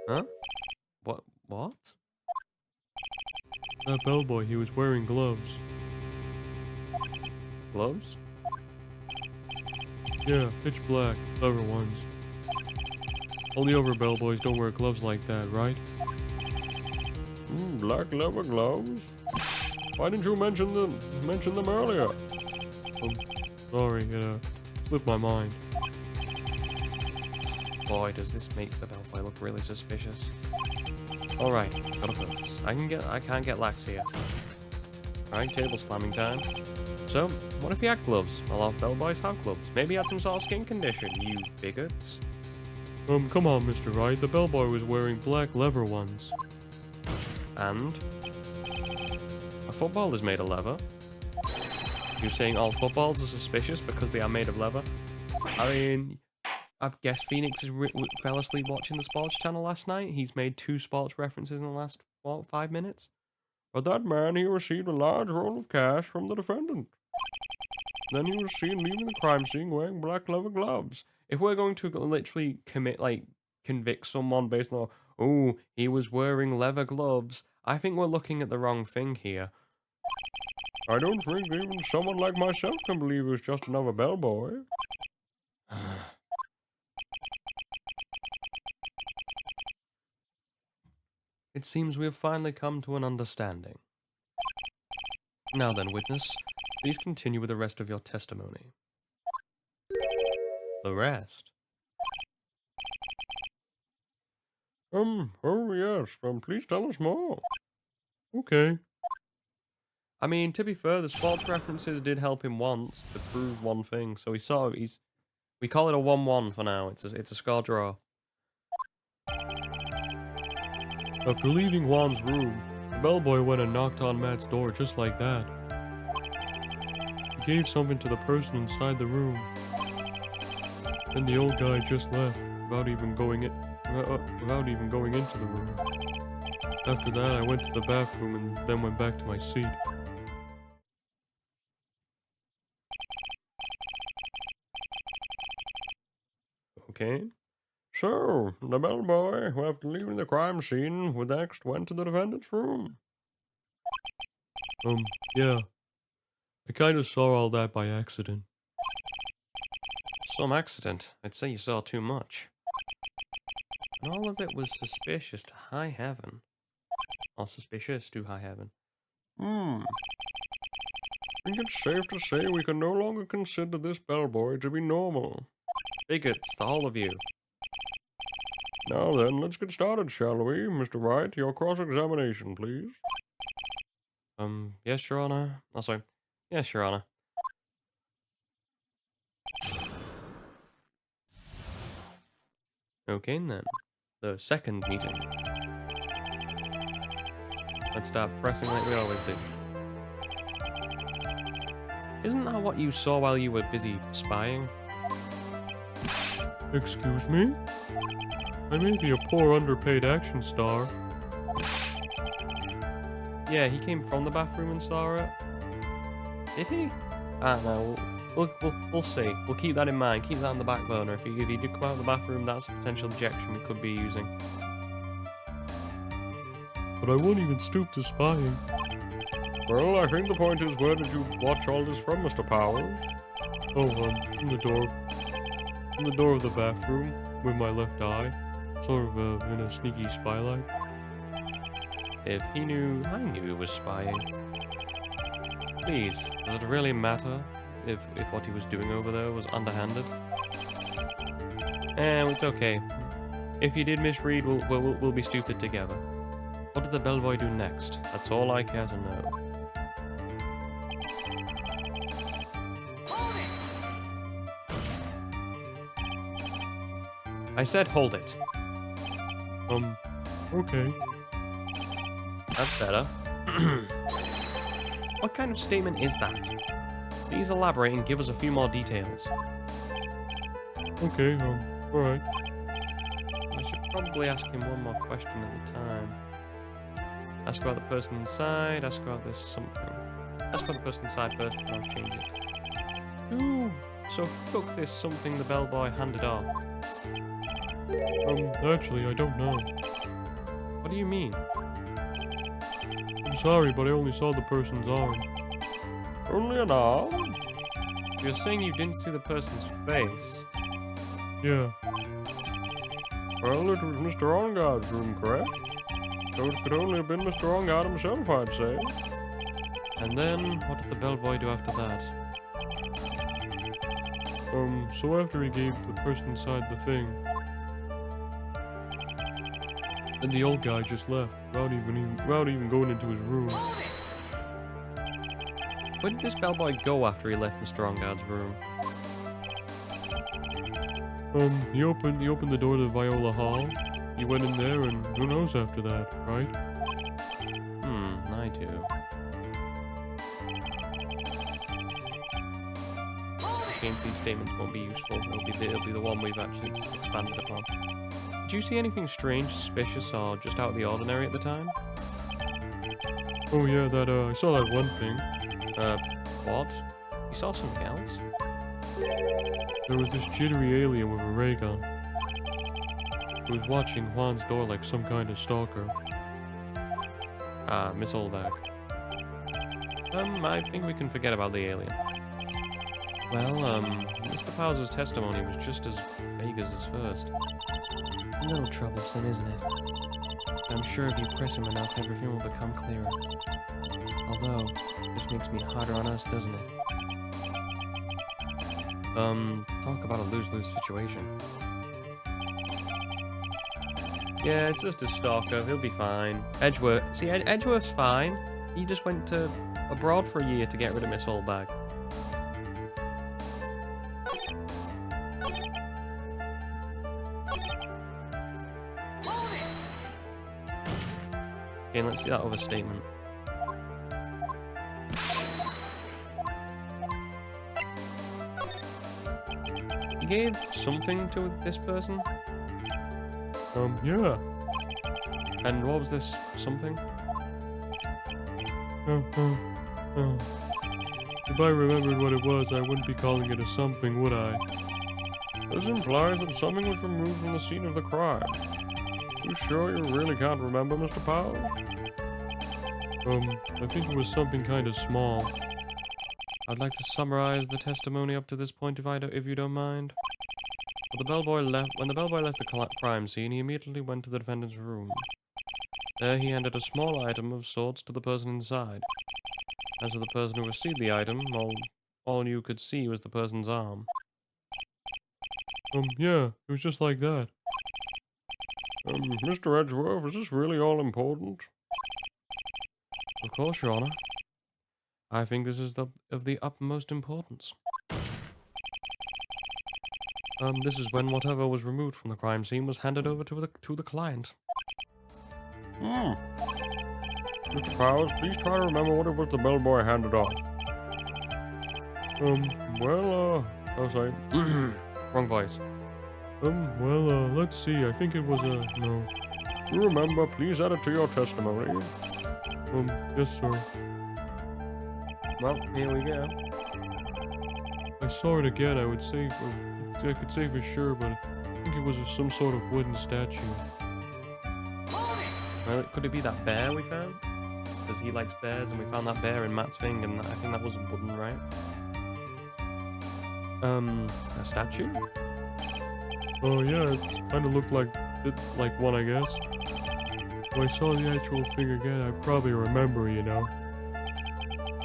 Speaker 2: Huh? What?
Speaker 3: That bellboy, he was wearing gloves.
Speaker 2: Gloves?
Speaker 3: Yeah, pitch black, clever ones. All the other bellboys don't wear gloves like that, right? Black leather gloves? Why didn't you mention them earlier? Sorry, it slipped my mind.
Speaker 2: Boy, does this make the bellboy look really suspicious. Alright, gotta focus. I can't get lax here. Alright, table slamming time. So, what if he had gloves? A lot of bellboys have gloves. Maybe he had some sort of skin condition, you bigots.
Speaker 3: Come on, Mr. Wright. The bellboy was wearing black leather ones.
Speaker 2: And? A football is made of leather. You're saying all footballs are suspicious because they are made of leather? I mean, I guess Phoenix fell asleep watching the sports channel last night. He's made 2 sports references in the last, 5 minutes?
Speaker 3: But that man, he received a large roll of cash from the defendant. Then he was seen leaving the crime scene wearing black leather gloves.
Speaker 2: If we're going to literally convict someone based on, oh, he was wearing leather gloves, I think we're looking at the wrong thing here.
Speaker 3: I don't think even someone like myself can believe it was just another bellboy.
Speaker 2: It seems we have finally come to an understanding. Now then, witness, please continue with the rest of your testimony. The rest?
Speaker 3: Oh yes, please tell us more. Okay.
Speaker 2: I mean, to be fair, the sports references did help him once to prove one thing, so we call it a 1-1 for now. It's a score draw.
Speaker 3: After leaving Juan's room, the bellboy went and knocked on Matt's door just like that. He gave something to the person inside the room. Then the old guy just left, without even going into the room. After that, I went to the bathroom and then went back to my seat.
Speaker 2: Okay.
Speaker 3: So, the bellboy, who after leaving the crime scene, next went to the defendant's room. Yeah. I kind of saw all that by accident.
Speaker 2: Some accident. I'd say you saw too much. And all of it was suspicious to high heaven. Or suspicious to high heaven.
Speaker 3: I think it's safe to say we can no longer consider this bellboy to be normal.
Speaker 2: Bigots, the whole of you.
Speaker 3: Now then, let's get started, shall we? Mr. Wright, your cross-examination, please.
Speaker 2: Yes, Your Honor. Oh, sorry. Yes, Your Honor. Okay, then. The second meeting. Let's start pressing like we always do. Isn't that what you saw while you were busy spying?
Speaker 3: Excuse me? I may be a poor underpaid action star.
Speaker 2: Yeah, he came from the bathroom and saw it. Did he? I don't know. We'll see. We'll keep that in mind. Keep that on the back burner. If he did come out of the bathroom, that's a potential objection we could be using.
Speaker 3: But I won't even stoop to spying. Well, I think the point is, where did you watch all this from, Mr. Powers? Oh, from the door. From the door of the bathroom, with my left eye. Sort of in a sneaky spy-like.
Speaker 2: If he knew, I knew he was spying. Please, does it really matter if what he was doing over there was underhanded? It's okay. If you did misread, we'll be stupid together. What did the bellboy do next? That's all I care to know. I said hold it.
Speaker 3: Okay.
Speaker 2: That's better. What kind of statement is that? Please elaborate and give us a few more details.
Speaker 3: Okay, alright.
Speaker 2: I should probably ask him one more question at a time. Ask about the person inside, ask about this something. Ask about the person inside first, and I'll change it. Ooh, so who took this something the bellboy handed off?
Speaker 3: Actually, I don't know.
Speaker 2: What do you mean?
Speaker 3: I'm sorry, but I only saw the person's arm.
Speaker 2: Only an arm? You're saying you didn't see the person's face?
Speaker 3: Yeah.
Speaker 4: Well, it was Mr. Onguard's room, correct? So it could only have been Mr. Onguard himself, I'd say.
Speaker 2: And then, what did the bellboy do after that?
Speaker 3: So after he gave the person inside the thing, and the old guy just left, without even going into his room.
Speaker 2: Where did this bellboy go after he left Mr. Onguard's room?
Speaker 3: He opened the door to Viola Hall. He went in there, and who knows after that, right?
Speaker 2: I do. Against these statements won't be useful. It'll be the one we've actually expanded upon. Did you see anything strange, suspicious, or just out of the ordinary at the time?
Speaker 3: Oh yeah, I saw that one thing.
Speaker 2: What? You saw something else?
Speaker 3: There was this jittery alien with a ray gun. He was watching Juan's door like some kind of stalker.
Speaker 2: Ah, Miss Olberg. I think we can forget about the alien. Well, Mr. Powers' testimony was just as vague as his first.
Speaker 1: It's a little troublesome, isn't it? I'm sure if you press him enough, everything will become clearer. Although, this makes me harder on us, doesn't it?
Speaker 2: Talk about a lose-lose situation. Yeah, it's just a stalker. He'll be fine. Edgeworth. See, Edgeworth's fine. He just went to abroad for a year to get rid of Miss Olberg. Okay, let's see that other statement. He gave something to this person?
Speaker 3: Yeah.
Speaker 2: And what was this something?
Speaker 3: If I remembered what it was, I wouldn't be calling it a something, would I?
Speaker 4: This implies that something was removed from the scene of the crime. You sure you really can't remember, Mr. Powers?
Speaker 3: I think it was something kind of small.
Speaker 2: I'd like to summarize the testimony up to this point, if you don't mind. When the bellboy left the crime scene, he immediately went to the defendant's room. There he handed a small item of sorts to the person inside. As for the person who received the item, all you could see was the person's arm.
Speaker 3: Yeah, it was just like that.
Speaker 4: Mr. Edgeworth, is this really all important?
Speaker 2: Of course, Your Honor. I think this is of the utmost importance. This is when whatever was removed from the crime scene was handed over to the client.
Speaker 4: Mr. Powers, please try to remember what it was the bellboy handed off.
Speaker 3: Oh, sorry.
Speaker 2: Wrong voice.
Speaker 3: Let's see, I think it was no.
Speaker 4: You remember, please add it to your testimony.
Speaker 3: Yes, sir.
Speaker 2: Well, here we go.
Speaker 3: I saw it again, I could say for sure, but I think it was some sort of wooden statue.
Speaker 2: Well, could it be that bear we found? Because he likes bears, and we found that bear in Matt's thing, and I think that was wooden, right? A statue?
Speaker 3: Oh yeah, it kind of looked like one, I guess. When I saw the actual thing again, I probably remember, you know.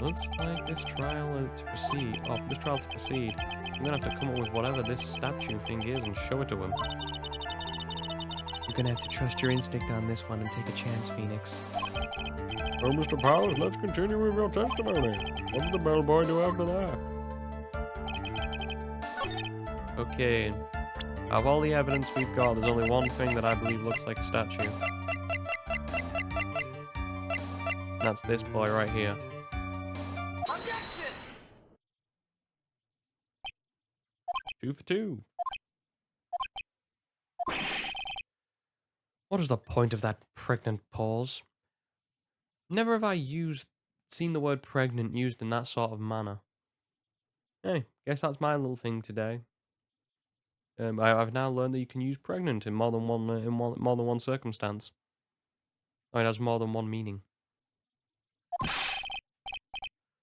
Speaker 2: Looks like this trial to proceed. Oh, for this trial to proceed, I'm gonna have to come up with whatever this statue thing is and show it to him.
Speaker 1: You're gonna have to trust your instinct on this one and take a chance, Phoenix.
Speaker 4: Well, Mr. Powers, let's continue with your testimony. What did the bellboy do after that?
Speaker 2: Okay. Out of all the evidence we've got, there's only one thing that I believe looks like a statue. That's this boy right here.
Speaker 5: Objection!
Speaker 2: 2 for 2.
Speaker 1: What is the point of that pregnant pause?
Speaker 2: Never have I seen the word pregnant used in that sort of manner. Hey, guess that's my little thing today. I've now learned that you can use pregnant in more than one circumstance. Oh, it has more than one meaning.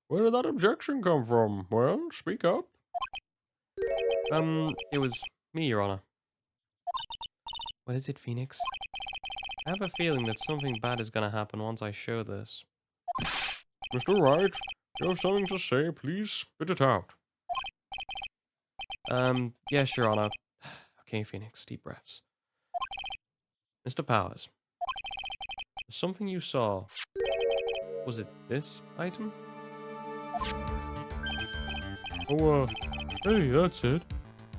Speaker 4: Where did that objection come from? Well, speak up.
Speaker 2: It was me, Your Honor.
Speaker 1: What is it, Phoenix?
Speaker 2: I have a feeling that something bad is gonna happen once I show this.
Speaker 4: Mr. Wright, you have something to say, please spit it out.
Speaker 2: Yes, Your Honor. Okay, Phoenix, deep breaths. Mr. Powers, something you saw. Was it this item?
Speaker 3: Oh, hey, that's it.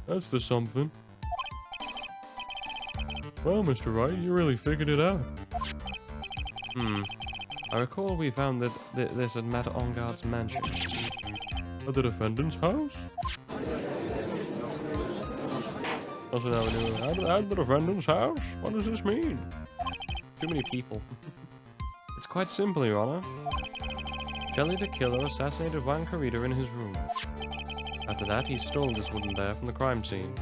Speaker 3: That's the something. Well, Mr. Wright, you really figured it out.
Speaker 2: I recall we found that this had met on guard's mansion.
Speaker 3: At the defendant's house?
Speaker 4: Doesn't have any at the defendant's house? What does this mean?
Speaker 2: Too many people. It's quite simple, Your Honor. Jelly the killer assassinated Juan Carita in his room. After that, he stole this wooden bear from the crime scene.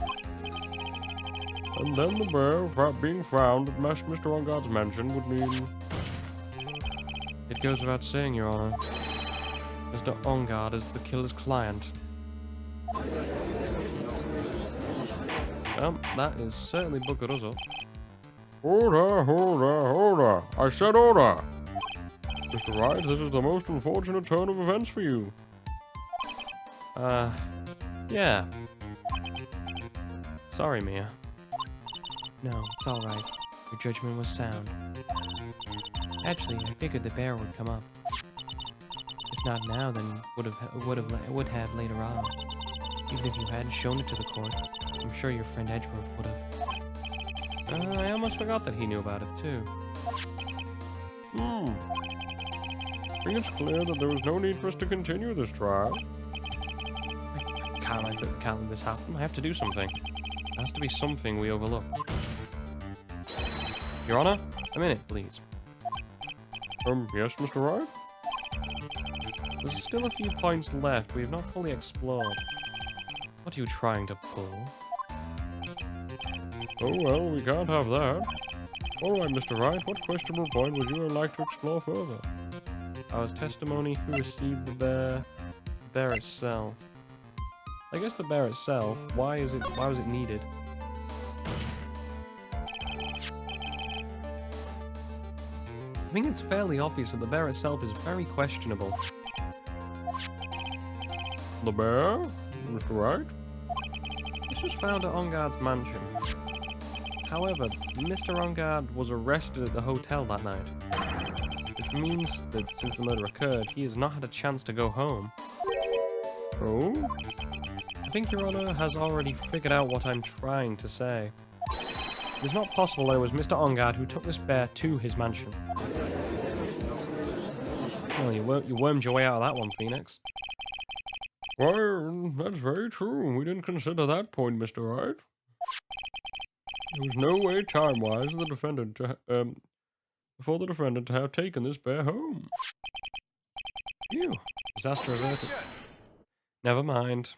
Speaker 4: And then the bear being found at Mr. Onguard's mansion would mean...
Speaker 2: It goes without saying, Your Honor. Mr. Onguard is the killer's client. Well, that is certainly buggered us up.
Speaker 4: Order! I said order! Mr. Wright, this is the most unfortunate turn of events for you.
Speaker 2: Yeah. Sorry, Mia.
Speaker 1: No, it's all right. Your judgment was sound. Actually, I figured the bear would come up. If not now, then would have later on. Even if you hadn't shown it to the court, I'm sure your friend Edgeworth would have.
Speaker 2: I almost forgot that he knew about it too.
Speaker 4: I think it's clear that there was no need for us to continue this trial.
Speaker 2: I can't let this happen. I have to do something. There has to be something we overlooked. Your Honor, a minute, please.
Speaker 4: Yes, Mr. Wright?
Speaker 2: There's still a few points left we have not fully explored. What are you trying to pull?
Speaker 4: Oh, well, we can't have that. Alright, Mr. Wright, what questionable point would you like to explore further?
Speaker 2: Our testimony who received the bear itself. I guess the bear itself, why was it needed? I think it's fairly obvious that the bear itself is very questionable.
Speaker 4: The bear? Mr. Wright?
Speaker 2: This was found at Onguard's mansion. However, Mr. Onguard was arrested at the hotel that night. Which means that since the murder occurred, he has not had a chance to go home.
Speaker 4: Oh?
Speaker 2: I think Your Honor has already figured out what I'm trying to say. It's not possible that it was Mr. Onguard who took this bear to his mansion. Well, you wormed your way out of that one, Phoenix.
Speaker 4: Why, that's very true. We didn't consider that point, Mr. Wright. There was no way time-wise for the defendant to have taken this bear home.
Speaker 2: Phew. Disaster averted. Never mind.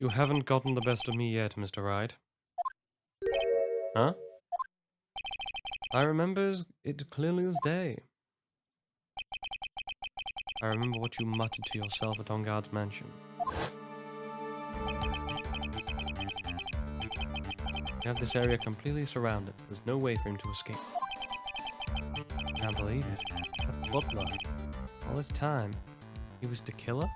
Speaker 2: You haven't gotten the best of me yet, Mr. Wright. Huh? I remember it clearly as day. I remember what you muttered to yourself at Onguard's mansion. You have this area completely surrounded. There's no way for him to escape. I can't believe it. That butler. All this time, he was the killer?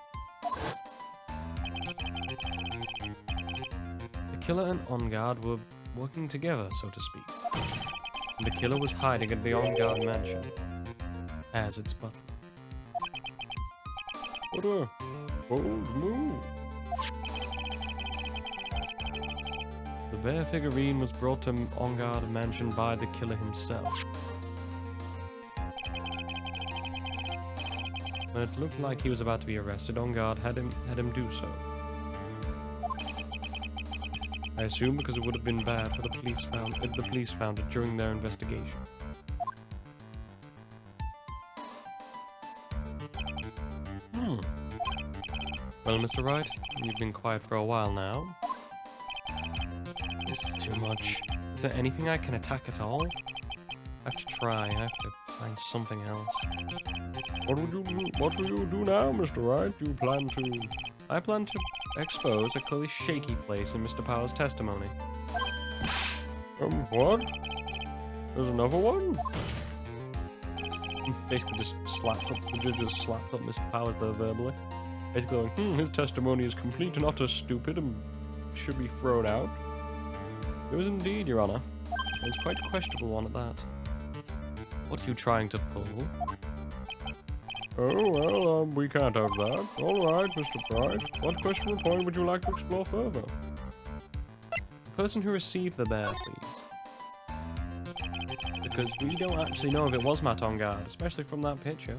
Speaker 2: The killer and On Guard were working together, so to speak. And the killer was hiding at the On Guard mansion as its butler.
Speaker 4: What a bold move.
Speaker 2: The bear figurine was brought to On Guard mansion by the killer himself. When it looked like he was about to be arrested, On Guard had him do so. I assume because it would have been bad for the police if the police found it during their investigation. Well, Mr. Wright, you've been quiet for a while now. This is too much. Is there anything I can attack at all? I have to try. I have to find something else.
Speaker 4: What will you do now, Mr. Wright? Do you plan to...
Speaker 2: I plan to expose a clearly shaky place in Mr. Power's testimony.
Speaker 4: What? There's another one?
Speaker 2: Basically the judge just slapped up Mr. Powers there verbally. Basically going,
Speaker 4: His testimony is complete and utter stupid and should be thrown out.
Speaker 2: it was indeed, Your Honor. It's quite a questionable one at that. What are you trying to pull?
Speaker 4: Oh, well, we can't have that. All right, Mr. Bright. What questionable point would you like to explore further?
Speaker 2: The person who received the bear, please. Because we don't actually know if it was Matt On Guard, especially from that picture.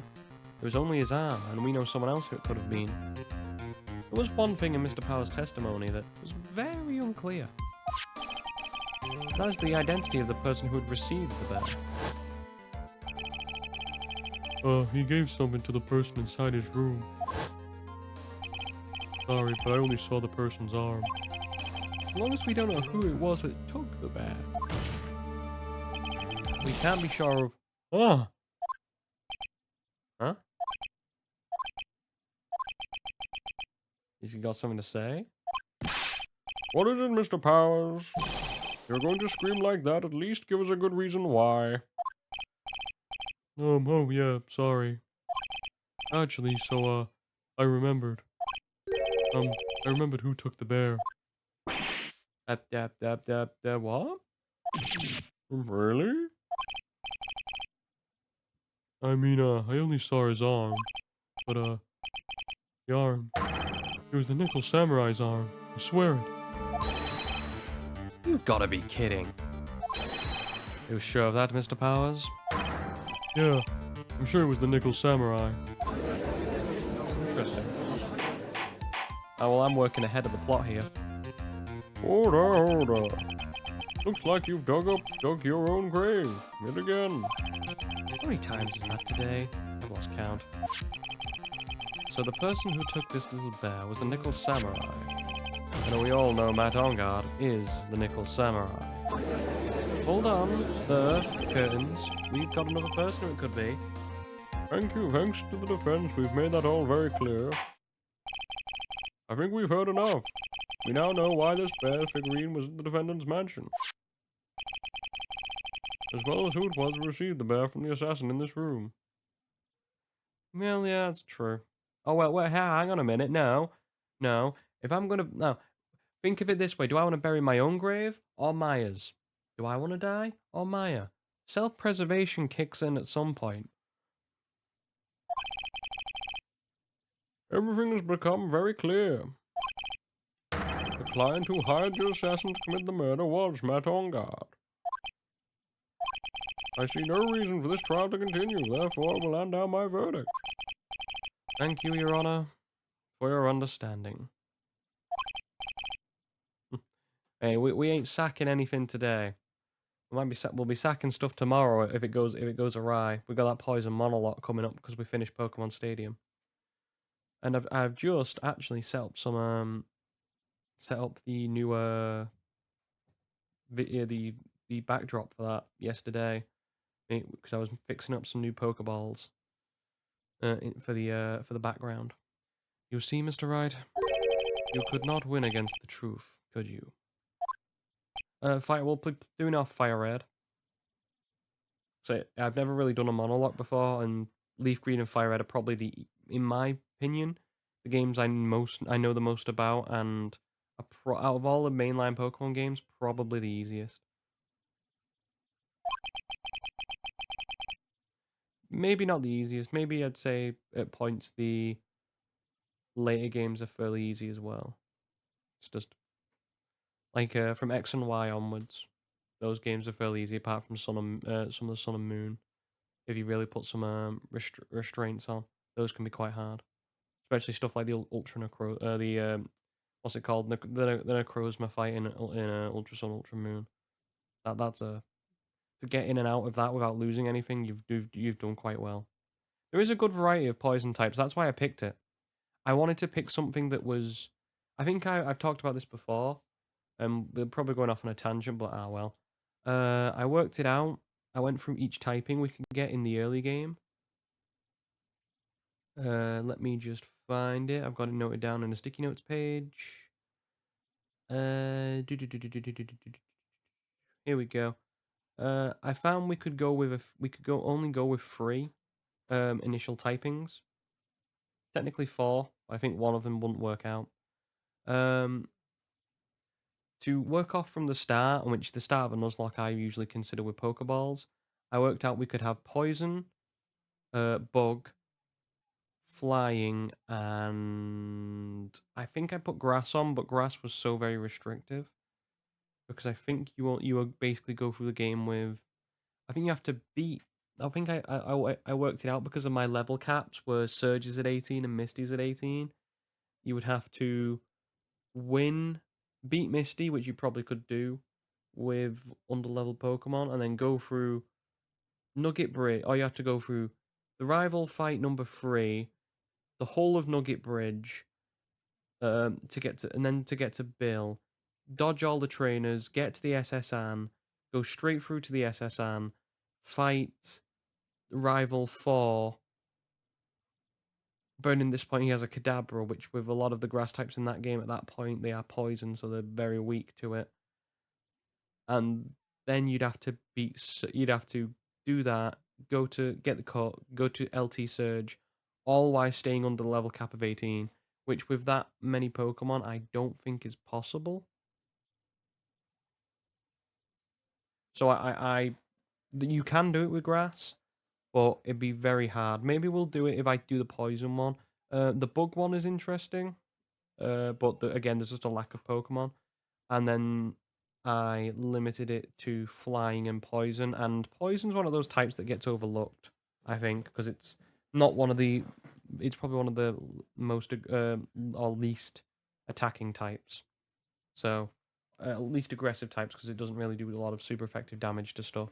Speaker 2: It was only his arm, and we know someone else who it could have been. There was one thing in Mr. Power's testimony that was very unclear. That is the identity of the person who had received the bear.
Speaker 3: He gave something to the person inside his room. Sorry, but I only saw the person's arm.
Speaker 2: As long as we don't know who it was that took the bear, we can't be sure of...
Speaker 3: Ah!
Speaker 2: Huh? Has he got something to say?
Speaker 4: What is it, Mr. Powers? You're going to scream like that, at least give us a good reason why.
Speaker 3: Oh yeah, sorry. Actually, I remembered. I remembered who took the bear.
Speaker 2: What?
Speaker 4: Really?
Speaker 3: I mean, I only saw his arm. But, the arm. It was the Nickel Samurai's arm. I swear it.
Speaker 2: You've got to be kidding. You sure of that, Mr. Powers?
Speaker 3: Yeah, I'm sure it was the Nickel Samurai.
Speaker 2: Interesting. Oh, well, I'm working ahead of the plot here.
Speaker 4: Hold on. Looks like you've dug your own grave. Yet again.
Speaker 2: How many times is that today? I've lost count. So the person who took this little bear was the Nickel Samurai. And we all know Matt On Guard is the Nickel Samurai. Hold on, the curtains. We've got another person who it could be.
Speaker 4: Thank you. Thanks to the defense, we've made that all very clear. I think we've heard enough. We now know why this bear figurine was in the defendant's mansion. As well as who it was who received the bear from the assassin in this room.
Speaker 2: Well, yeah, that's true. Oh, wait, hang on a minute. No. If I'm gonna... No. Think of it this way. Do I want to bury my own grave or Maya's? Do I want to die or Maya? Self-preservation kicks in at some point.
Speaker 4: Everything has become very clear. The client who hired the assassin to commit the murder was Matt On Guard. I see no reason for this trial to continue, therefore I will hand down my verdict.
Speaker 2: Thank you, Your Honor, for your understanding. Hey, we ain't sacking anything today. We'll be sacking stuff tomorrow if it goes awry. We got that poison monologue coming up because we finished Pokemon Stadium. And I've just actually set up the new the backdrop for that yesterday because I was fixing up some new Pokeballs for the background. You see, Mr. Wright, you could not win against the truth, could you? We'll doing our Fire Red. So I've never really done a monologue before, and Leaf Green and Fire Red are probably in my opinion, the games I know the most about, and out of all the mainline Pokemon games, probably the easiest. Maybe not the easiest. Maybe I'd say at points the later games are fairly easy as well. It's just like from X and Y onwards, those games are fairly easy. Apart from some of the Sun and Moon, if you really put some restraints on, those can be quite hard. Especially stuff like the Ultra Necro, what's it called? The Necrozma fight in Ultra Sun, Ultra Moon. That's a to get in and out of that without losing anything. You've done quite well. There is a good variety of poison types. That's why I picked it. I wanted to pick something that was. I think I've talked about this before. We're probably going off on a tangent, but well. I worked it out. I went through each typing we can get in the early game. Let me just find it. I've got it noted down on a sticky notes page. Here we go. I found we could go with only go with 3 initial typings. Technically 4. I think one of them wouldn't work out. To work off from the start, which the start of a Nuzlocke I usually consider with Pokeballs, I worked out we could have Poison, Bug, Flying, and I think I put Grass on, but Grass was so very restrictive because I think you will basically go through the game with. I think you have to beat. I think I worked it out because of my level caps were Surges at 18 and Misty's at 18. You would have to beat Misty, which you probably could do with underleveled Pokemon, and then go through Nugget Bridge. Or you have to go through the rival fight number 3, the whole of Nugget Bridge, to get to Bill, dodge all the trainers, get to the SS Anne, go straight through to the SS Anne, fight rival 4. Burning this point, he has a Kadabra, which with a lot of the grass types in that game at that point, they are poison, so they're very weak to it. And then you'd have to do that, go to get the cut, go to LT Surge, all while staying under the level cap of 18, which with that many Pokemon, I don't think is possible. So you can do it with grass, but it'd be very hard. Maybe we'll do it if I do the poison one. The bug one is interesting, but again, there's just a lack of Pokemon. And then I limited it to flying and poison. And poison's one of those types that gets overlooked, I think, because it's not one of the. It's probably one of the most or least attacking types. So, least aggressive types because it doesn't really do a lot of super effective damage to stuff.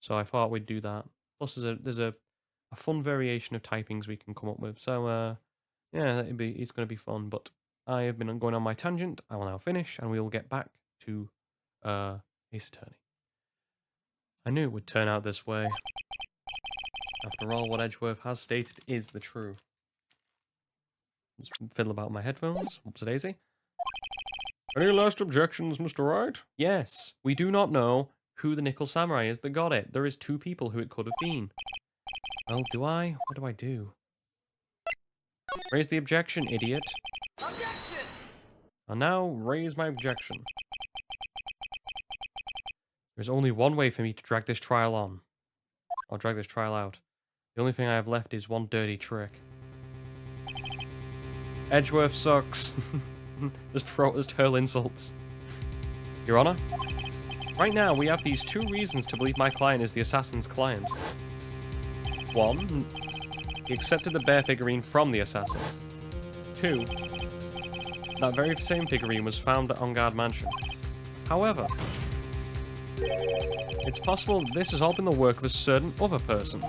Speaker 2: So I thought we'd do that. Plus, there's a fun variation of typings we can come up with. So, yeah, it's going to be fun. But I have been going on my tangent. I will now finish, and we will get back to Ace Attorney. I knew it would turn out this way. After all, what Edgeworth has stated is the truth. Let's fiddle about my headphones. Whoops a daisy.
Speaker 4: Any last objections, Mr. Wright?
Speaker 2: Yes, we do not know who the Nickel Samurai is that got it. There is 2 people who it could have been. Well, do I? What do I do? Raise the objection, idiot.
Speaker 5: Objection!
Speaker 2: I'll now raise my objection. There's only one way for me to drag this trial on. I'll drag this trial out. The only thing I have left is one dirty trick. Edgeworth sucks. Just hurl insults. Your Honor? Right now, we have these 2 reasons to believe my client is the assassin's client. 1, he accepted the bear figurine from the assassin. 2, that very same figurine was found at On Guard Mansion. However, it's possible this has all been the work of a certain other person.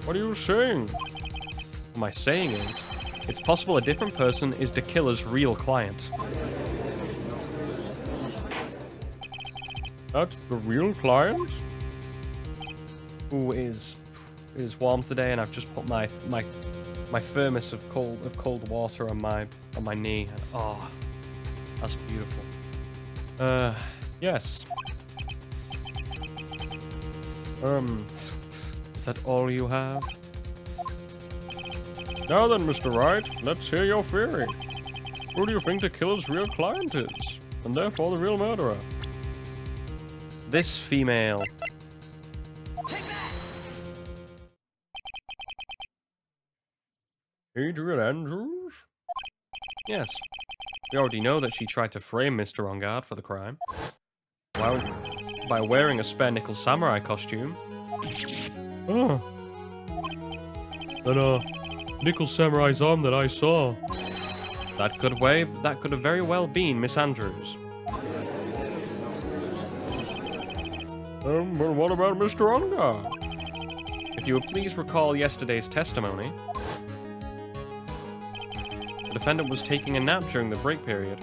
Speaker 4: What are you saying?
Speaker 2: What my saying is, it's possible a different person is the killer's real client.
Speaker 4: That's the real client?
Speaker 2: Ooh, it is warm today, and I've just put my thermos of cold water on my knee. And, oh, that's beautiful. Yes. Is that all you have?
Speaker 4: Now then, Mr. Wright, let's hear your theory. Who do you think the killer's real client is? And therefore the real murderer?
Speaker 2: This female.
Speaker 5: Take that!
Speaker 4: Adrian Andrews?
Speaker 2: Yes. We already know that she tried to frame Mr. On Guard for the crime. Well, by wearing a spare nickel samurai costume.
Speaker 3: Oh. That, nickel samurai's arm that I saw.
Speaker 2: That could have very well been Miss Andrews.
Speaker 4: Well, what about Mr. On Guard?
Speaker 2: If you would please recall yesterday's testimony, the defendant was taking a nap during the break period.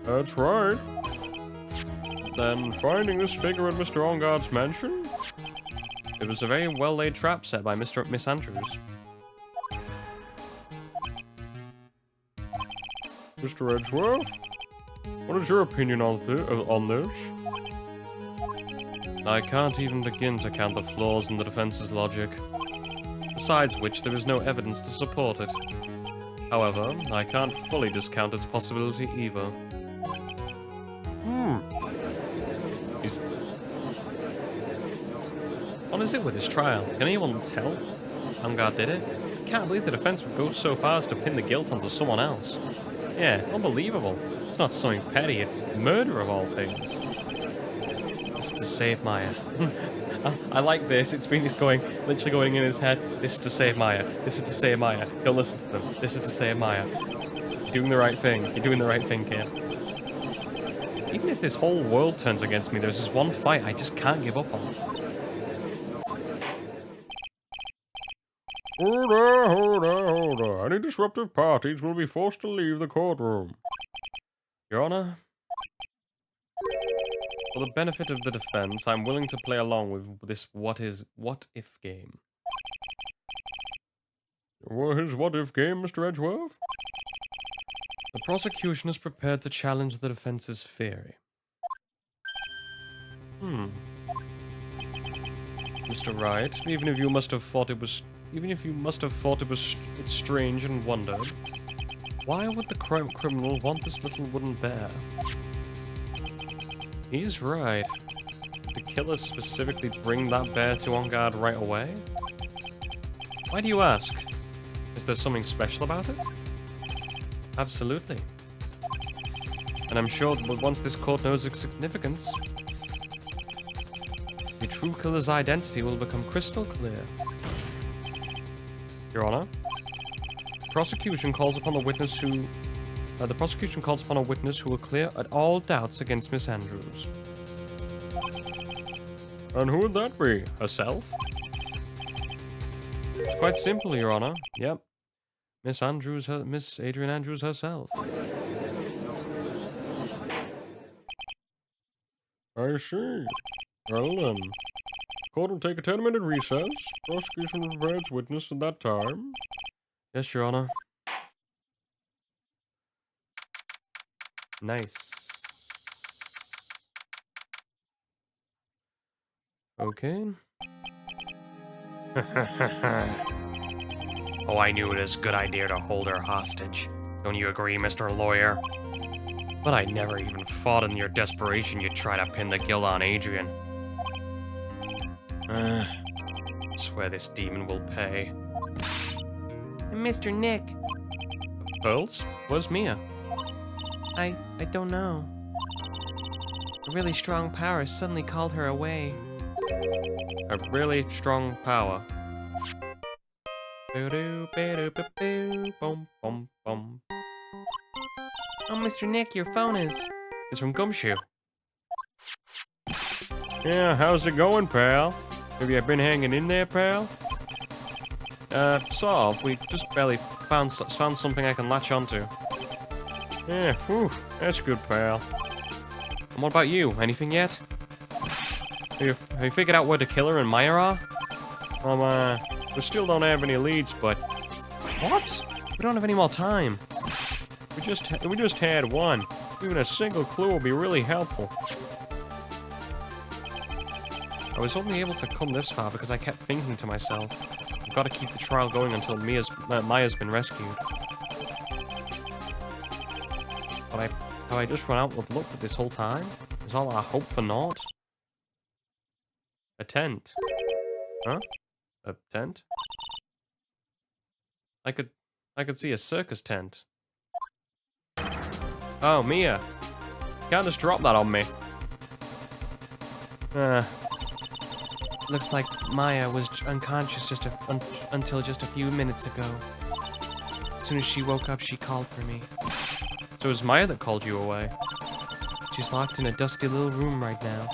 Speaker 4: That's right. Then finding this figure at Mr. On Guard's mansion?
Speaker 2: It was a very well-laid trap set by Miss Andrews.
Speaker 4: Mr. Edgeworth? What is your opinion on this?
Speaker 2: I can't even begin to count the flaws in the defense's logic. Besides which, there is no evidence to support it. However, I can't fully discount its possibility either. What is it with this trial? Can anyone tell? Angard did it? I can't believe the defense would go so far as to pin the guilt onto someone else. Yeah, unbelievable. It's not something petty, it's murder of all things. This is to save Maya. I like this. It's Phoenix literally going in his head. This is to save Maya. This is to save Maya. Don't listen to them. This is to save Maya. You're doing the right thing. You're doing the right thing, kid. Even if this whole world turns against me, there's this one fight I just can't give up on.
Speaker 4: Hold on. Any disruptive parties will be forced to leave the courtroom.
Speaker 2: Your Honor, for the benefit of the defense, I'm willing to play along with this what-if game.
Speaker 4: His what-if game, Mr. Edgeworth?
Speaker 2: The prosecution is prepared to challenge the defense's theory. Mr. Wright, even if you must have thought it was strange and wondered, why would the criminal want this little wooden bear? He's right. Did the killer specifically bring that bear to On Guard right away? Why do you ask? Is there something special about it? Absolutely. And I'm sure that once this court knows its significance, the true killer's identity will become crystal clear. Your Honor, the prosecution calls upon a witness who will clear all doubts against Miss Andrews.
Speaker 4: And who would that be?
Speaker 2: Herself? It's quite simple, Your Honor. Yep. Miss Adrian Andrews herself.
Speaker 4: I see. Well then, court will take a 10-minute recess. Prosecution will prepare its witness at that time.
Speaker 2: Yes, Your Honor. Nice. Okay.
Speaker 6: Oh, I knew it was a good idea to hold her hostage. Don't you agree, Mr. Lawyer?
Speaker 2: But I never even thought in your desperation you'd try to pin the guilt on Adrian. I swear this demon will pay.
Speaker 1: Mr. Nick,
Speaker 2: Pearls? Where's Mia?
Speaker 1: I don't know. A really strong power suddenly called her away.
Speaker 2: A really strong power.
Speaker 1: Oh, Mr. Nick, your phone is...
Speaker 2: It's from Gumshoe.
Speaker 4: Yeah, how's it going, pal? Have you been hanging in there, pal?
Speaker 2: Sort of. We just barely found something I can latch onto.
Speaker 4: Yeah, whew, that's good, pal.
Speaker 2: And what about you? Anything yet? Have you figured out where the killer and Maya are?
Speaker 4: We still don't have any leads, but
Speaker 2: What? We don't have any more time.
Speaker 4: we just had one. Even a single clue will be really helpful.
Speaker 2: I was only able to come this far because I kept thinking to myself, Got to keep the trial going until Maya's been rescued. But have I just run out of luck with this whole time? Is all our hope for naught? A tent. Huh? A tent? I could see a circus tent. Oh, Mia. You can't just drop that on me.
Speaker 1: Looks like Maya was unconscious until just a few minutes ago. As soon as she woke up, she called for me.
Speaker 2: So it was Maya that called you away.
Speaker 1: She's locked in a dusty little room right now.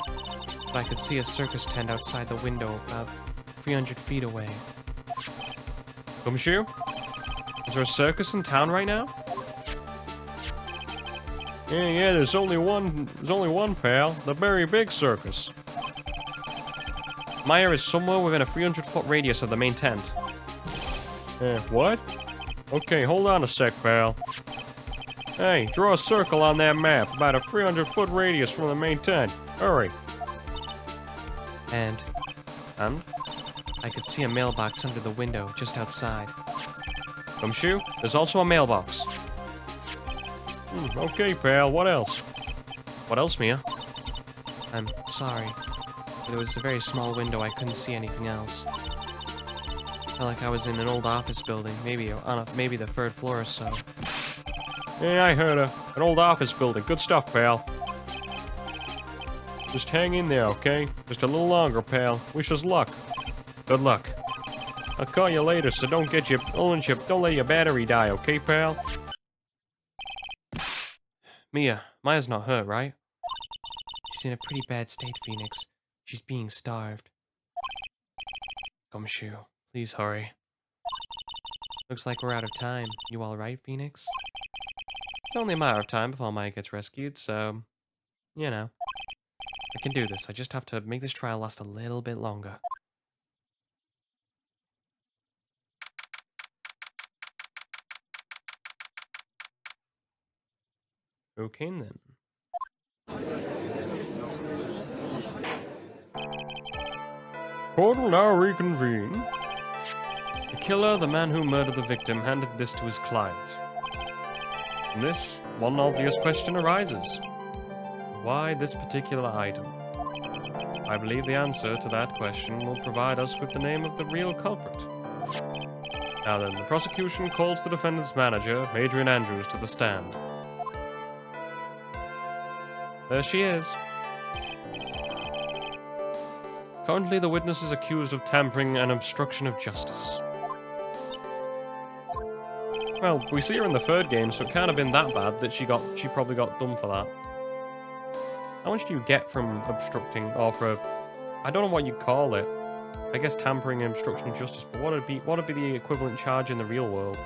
Speaker 1: But I could see a circus tent outside the window about 300 feet away.
Speaker 2: Gumshoe? Is there a circus in town right now?
Speaker 4: Yeah, there's only one, pal. The very big circus.
Speaker 2: Maya is somewhere within a 300-foot radius of the main tent.
Speaker 4: What? Okay, hold on a sec, pal. Hey, draw a circle on that map, about a 300-foot radius from the main tent. Hurry.
Speaker 1: And
Speaker 2: And?
Speaker 1: I could see a mailbox under the window just outside.
Speaker 2: Gumshoe, there's also a mailbox.
Speaker 4: Okay, pal, what else?
Speaker 2: What else, Mia?
Speaker 1: I'm sorry, but it was a very small window. I couldn't see anything else. Felt like I was in an old office building, maybe maybe the third floor or so.
Speaker 4: Yeah, I heard an old office building. Good stuff, pal. Just hang in there, okay? Just a little longer, pal. Wish us luck.
Speaker 2: Good luck.
Speaker 4: I'll call you later, so don't let your battery die, okay, pal?
Speaker 2: Mia, Maya's not hurt, right?
Speaker 1: She's in a pretty bad state, Phoenix. She's being starved.
Speaker 2: Gumshoe, please hurry.
Speaker 1: Looks like we're out of time. You all right, Phoenix?
Speaker 2: It's only a matter of time before Maya gets rescued, so... You know. I can do this. I just have to make this trial last a little bit longer. Okay, then.
Speaker 4: Court will now reconvene.
Speaker 2: The killer, the man who murdered the victim, handed this to his client. From this, one obvious question arises. Why this particular item? I believe the answer to that question will provide us with the name of the real culprit. Now then, the prosecution calls the defendant's manager, Adrian Andrews, to the stand. There she is. Currently, the witness is accused of tampering and obstruction of justice. Well, we see her in the third game, so it can't have been that bad that she probably got done for that. How much do you get from obstructing, or for I don't know what you'd call it. I guess tampering and obstruction of justice, but what would be the equivalent charge in the real world?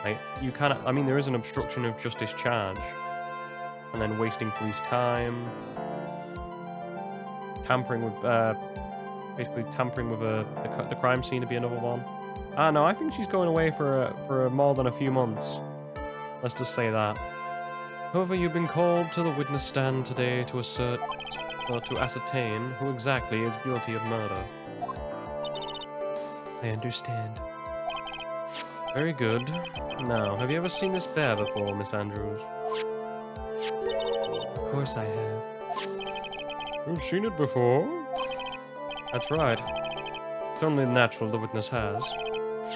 Speaker 2: Like, you kind of, I mean, there is an obstruction of justice charge. And then wasting police time. Tampering with, basically tampering with the crime scene to be another one. No, I think she's going away for more than a few months. Let's just say that. However, you've been called to the witness stand today to ascertain who exactly is guilty of murder.
Speaker 1: I understand.
Speaker 2: Very good. Now, have you ever seen this bear before, Miss Andrews?
Speaker 1: Of course I have.
Speaker 4: You've seen it before?
Speaker 2: That's right. It's only natural the witness has.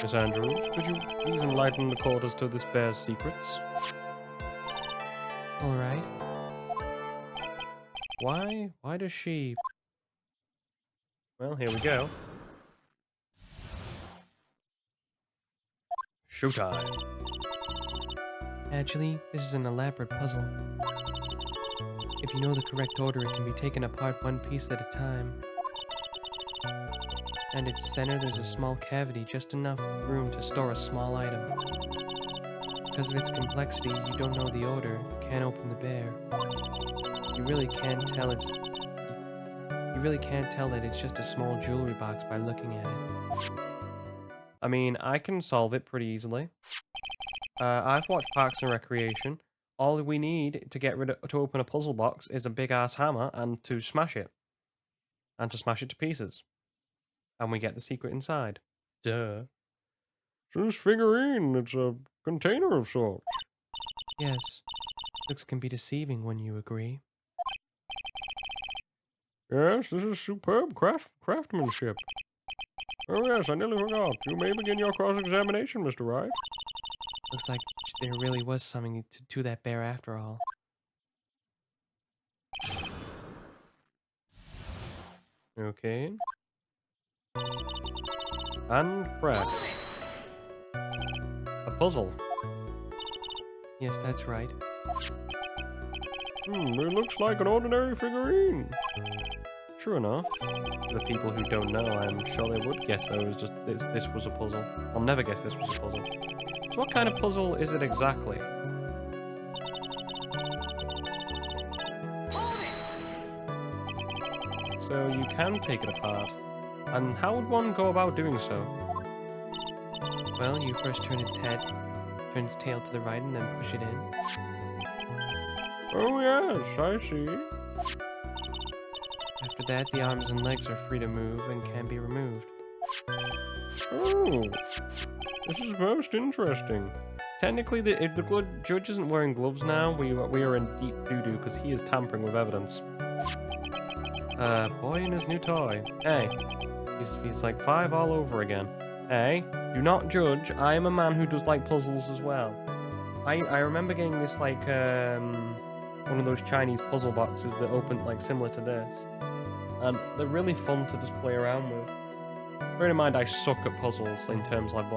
Speaker 2: Miss Andrews, could you please enlighten the court as to this bear's secrets?
Speaker 1: All right.
Speaker 2: Why does she... Well, here we go. Showtime.
Speaker 1: Actually, this is an elaborate puzzle. If you know the correct order, it can be taken apart one piece at a time. And its center, there's a small cavity, just enough room to store a small item. Because of its complexity, you don't know the order, you can't open the bear. You really can't tell that it's just a small jewelry box by looking at it.
Speaker 2: I mean, I can solve it pretty easily. I've watched Parks and Recreation. All we need to open a puzzle box is a big ass hammer and to smash it. And to smash it to pieces. And we get the secret inside. Duh.
Speaker 4: So this figurine, it's a container of sorts.
Speaker 1: Yes. Looks can be deceiving when you agree.
Speaker 4: Yes, this is superb craftsmanship. Oh yes, I nearly forgot. You may begin your cross-examination, Mr. Wright.
Speaker 1: Looks like there really was something to that bear after all.
Speaker 2: Okay. And press. A puzzle.
Speaker 1: Yes, that's right.
Speaker 4: It looks like an ordinary figurine.
Speaker 2: True enough. For the people who don't know, I'm sure they would guess that it was just this was a puzzle. I'll never guess this was a puzzle. So what kind of puzzle is it exactly? So you can take it apart. And how would one go about doing so?
Speaker 1: Well, you first turn its head, turn its tail to the right, and then push it in.
Speaker 4: Oh yes, I see.
Speaker 1: After that, the arms and legs are free to move and can be removed.
Speaker 4: Oh, this is most interesting.
Speaker 2: Technically, if the judge isn't wearing gloves now, we are in deep doo-doo because he is tampering with evidence. Boy and his new toy. Hey, he's like 5 all over again. Hey, do not judge. I am a man who does like puzzles as well. I remember getting this like one of those Chinese puzzle boxes that open like similar to this, and they're really fun to just play around with. Bear in mind, I suck at puzzles in terms of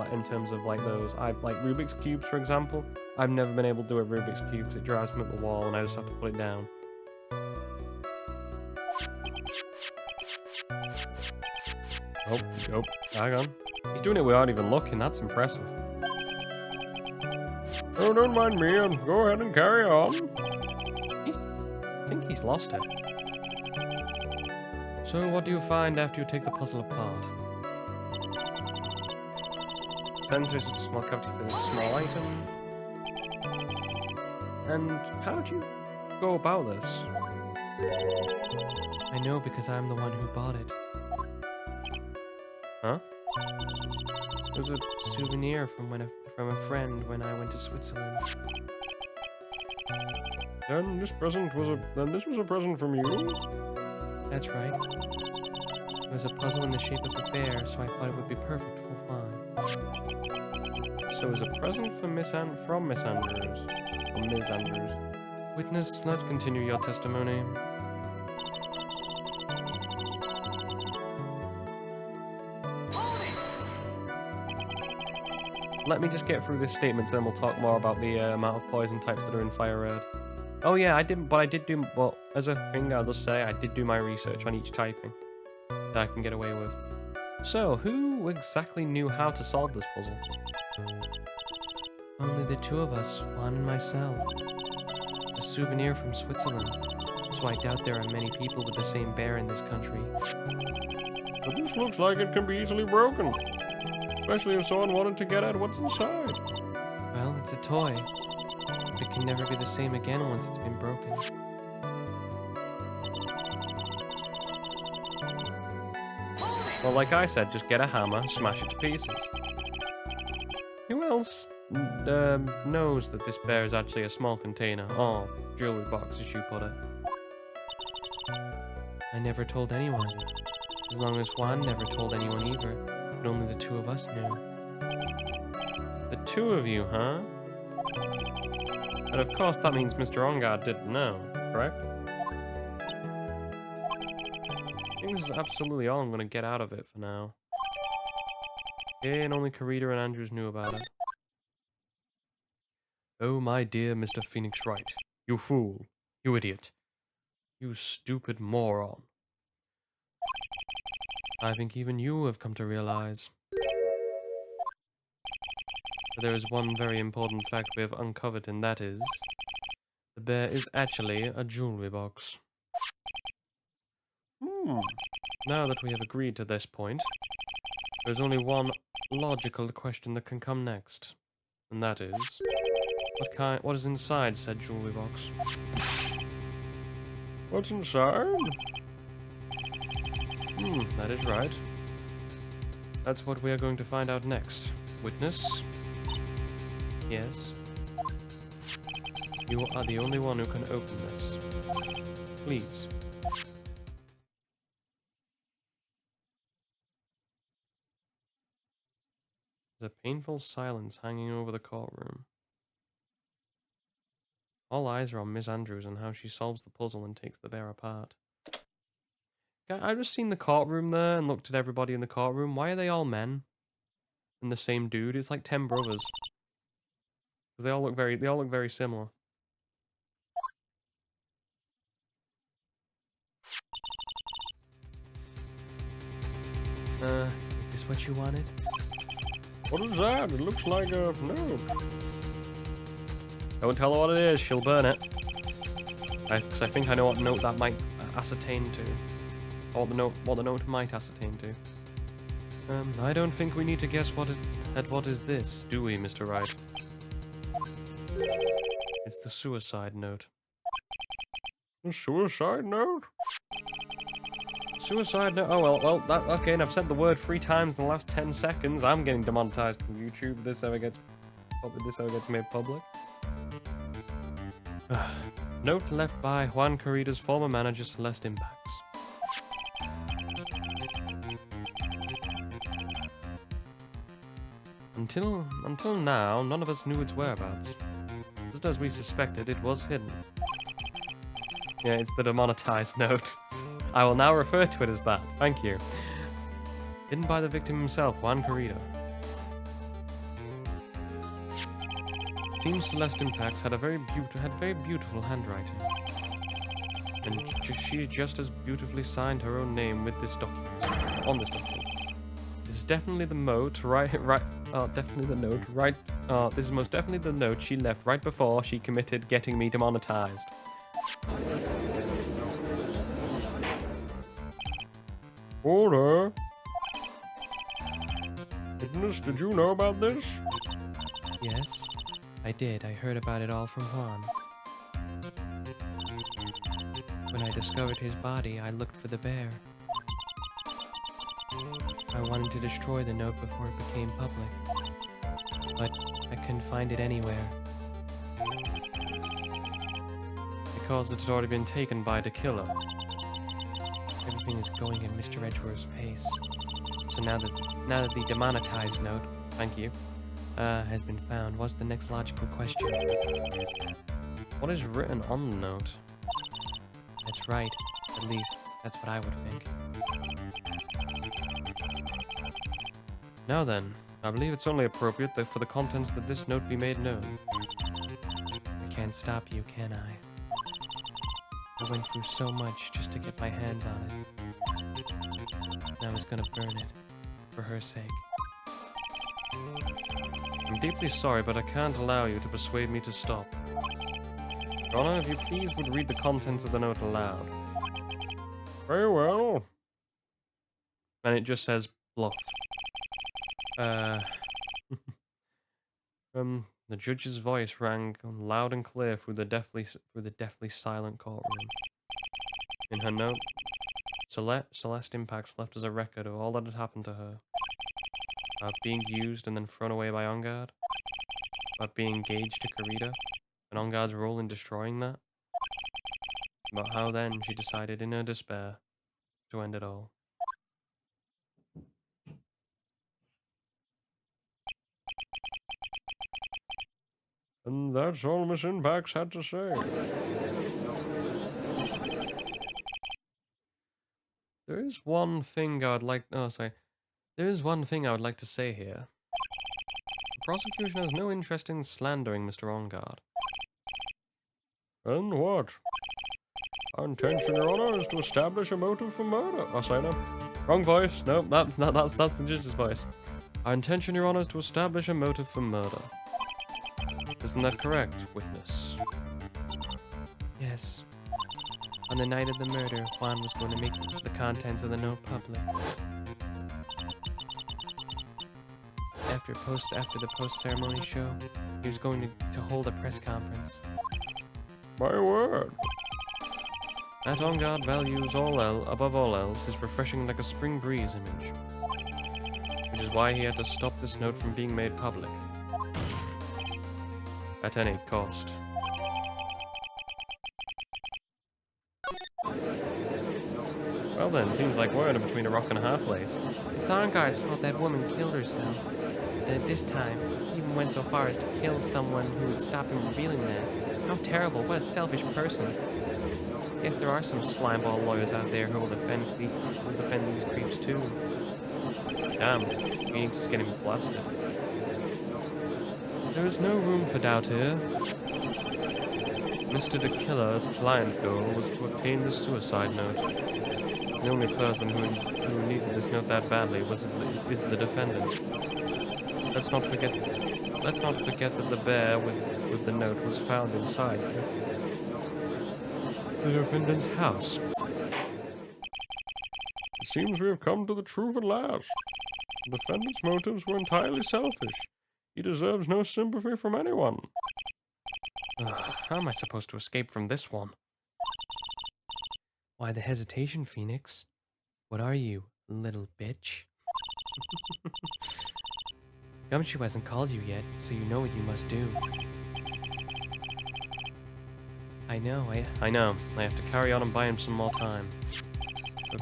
Speaker 2: like those. I like Rubik's cubes, for example. I've never been able to do a Rubik's cube because it drives me up the wall, and I just have to put it down. Oh, hang on. He's doing it without even looking. That's impressive.
Speaker 4: Oh, don't mind me. Go ahead and carry on.
Speaker 2: I think he's lost it. So, what do you find after you take the puzzle apart? Center is a small cavity for this small item. And how do you go about this?
Speaker 1: I know because I'm the one who bought it.
Speaker 2: Huh?
Speaker 1: It was a souvenir from a friend when I went to Switzerland.
Speaker 4: Then this was a present from you?
Speaker 1: That's right. It was a puzzle in the shape of a bear, so I thought it would be perfect for Juan.
Speaker 2: So it was a present from Miss Andrews. From Ms. Andrews. Witness, let's continue your testimony. Let me just get through this statement, then we'll talk more about the amount of poison types that are in Fire Red. Oh yeah, I did do, well, as a thing I'll just say, I did do my research on each typing that I can get away with. So, who exactly knew how to solve this puzzle?
Speaker 1: Only the two of us, Juan and myself. It's a souvenir from Switzerland, so I doubt there are many people with the same bear in this country.
Speaker 4: But this looks like it can be easily broken. Especially if someone wanted to get at what's inside.
Speaker 1: Well, it's a toy. It can never be the same again once it's been broken.
Speaker 2: Well, like I said, just get a hammer, smash it to pieces. Who else knows that this bear is actually a small container, or jewelry box, as you put it?
Speaker 1: I never told anyone. As long as Juan never told anyone either. But only the two of us knew.
Speaker 2: The two of you, huh? And of course that means Mr. Ongard didn't know, correct? I think this is absolutely all I'm going to get out of it for now. Okay, and only Karita and Andrews knew about it. Oh, my dear Mr. Phoenix Wright. You fool. You idiot. You stupid moron. I think even you have come to realize that there is one very important fact we have uncovered, and that is the bear is actually a jewelry box. Now that we have agreed to this point, there's only one logical question that can come next, and that is, what is inside said jewelry box?
Speaker 4: What's inside?
Speaker 2: That is right. That's what we are going to find out next. Witness? Yes. You are the only one who can open this. Please. There's a painful silence hanging over the courtroom. All eyes are on Miss Andrews and how she solves the puzzle and takes the bear apart. I've just seen the courtroom there and looked at everybody in the courtroom. Why are they all men? And the same dude? It's like 10 brothers. Because they all look very similar. Is this what you wanted?
Speaker 4: What is that? It looks like a note.
Speaker 2: Don't tell her what it is, she'll burn it. Because I think I know what note that might ascertain to. Or what the note might ascertain to. I don't think we need to guess what is this, do we, Mr. Wright? It's the suicide note.
Speaker 4: A suicide note?
Speaker 2: Suicide note? Oh, well, that, okay, and I've said the word 3 times in the last 10 seconds. I'm getting demonetized from YouTube if this ever gets made public. Note left by Juan Carrida's former manager, Celeste Impacts. Until now, none of us knew its whereabouts. Just as we suspected, it was hidden. Yeah, it's the demonetized note. I will now refer to it as that. Thank you. Hidden by the victim himself, Juan Carrida. Seems Celeste Impacts had very beautiful handwriting. And she just as beautifully signed her own name with this document. On this document. This is definitely the note, definitely the note, this is most definitely the note she left right before she committed getting me demonetized.
Speaker 4: Order. Witness, did you know about this?
Speaker 1: Yes, I did. I heard about it all from Juan. When I discovered his body, I looked for the bear. I wanted to destroy the note before it became public, but I couldn't find it anywhere.
Speaker 2: Because it had already been taken by the killer.
Speaker 1: Everything is going at Mr. Edgeworth's pace. So now that the demonetized note, thank you, has been found, what's the next logical question?
Speaker 2: What is written on the note?
Speaker 1: That's right. At least, that's what I would think.
Speaker 2: Now then, I believe it's only appropriate that for the contents that this note be made known.
Speaker 1: I can't stop you, can I? I went through so much just to get my hands on it. And I was gonna burn it. For her sake.
Speaker 2: I'm deeply sorry, but I can't allow you to persuade me to stop. Your Honor, if you please would read the contents of the note aloud.
Speaker 4: Very well.
Speaker 2: And it just says, bluff. The judge's voice rang loud and clear through the deathly silent courtroom. In her note, Celeste Impacts left us a record of all that had happened to her. About being used and then thrown away by On Guard. About being engaged to Carrida, and On Guard's role in destroying that. About how then she decided in her despair to end it all.
Speaker 4: And that's all Miss Impacts had to say.
Speaker 2: There is one thing I would like... Oh, sorry. There is one thing I would like to say here. The prosecution has no interest in slandering Mr. On Guard.
Speaker 4: And what? Our intention, Your Honor, is to establish a motive for murder. Oh, sorry, no.
Speaker 2: Wrong voice. No, that's the judge's voice. Our intention, Your Honor, is to establish a motive for murder. Isn't that correct, witness?
Speaker 1: Yes. On the night of the murder, Juan was going to make the contents of the note public. After the post-ceremony show, he was going to hold a press conference.
Speaker 4: My word.
Speaker 2: That On Guard values above all else is refreshing like a spring breeze image. which is why he had to stop this note from being made public. At any cost. Well then, seems like we're in between a rock and a hard place.
Speaker 1: It's Arngard's fault that woman killed herself. And this time, he even went so far as to kill someone who would stop him revealing that. How terrible, what a selfish person. Guess there are some slimeball lawyers out there who will defend these creeps too.
Speaker 2: Damn, Phoenix is getting blasted. There is no room for doubt here. Mr. the Killer's client goal was to obtain the suicide note. The only person who needed this note that badly is the defendant. Let's not forget that the bear with the note was found inside the defendant's house.
Speaker 4: It seems we have come to the truth at last. The defendant's motives were entirely selfish. He deserves no sympathy from anyone.
Speaker 2: How am I supposed to escape from this one?
Speaker 1: Why the hesitation, Phoenix? What are you, little bitch? Gumshoe hasn't called you yet, so you know what you must do. I know.
Speaker 2: I have to carry on and buy him some more time.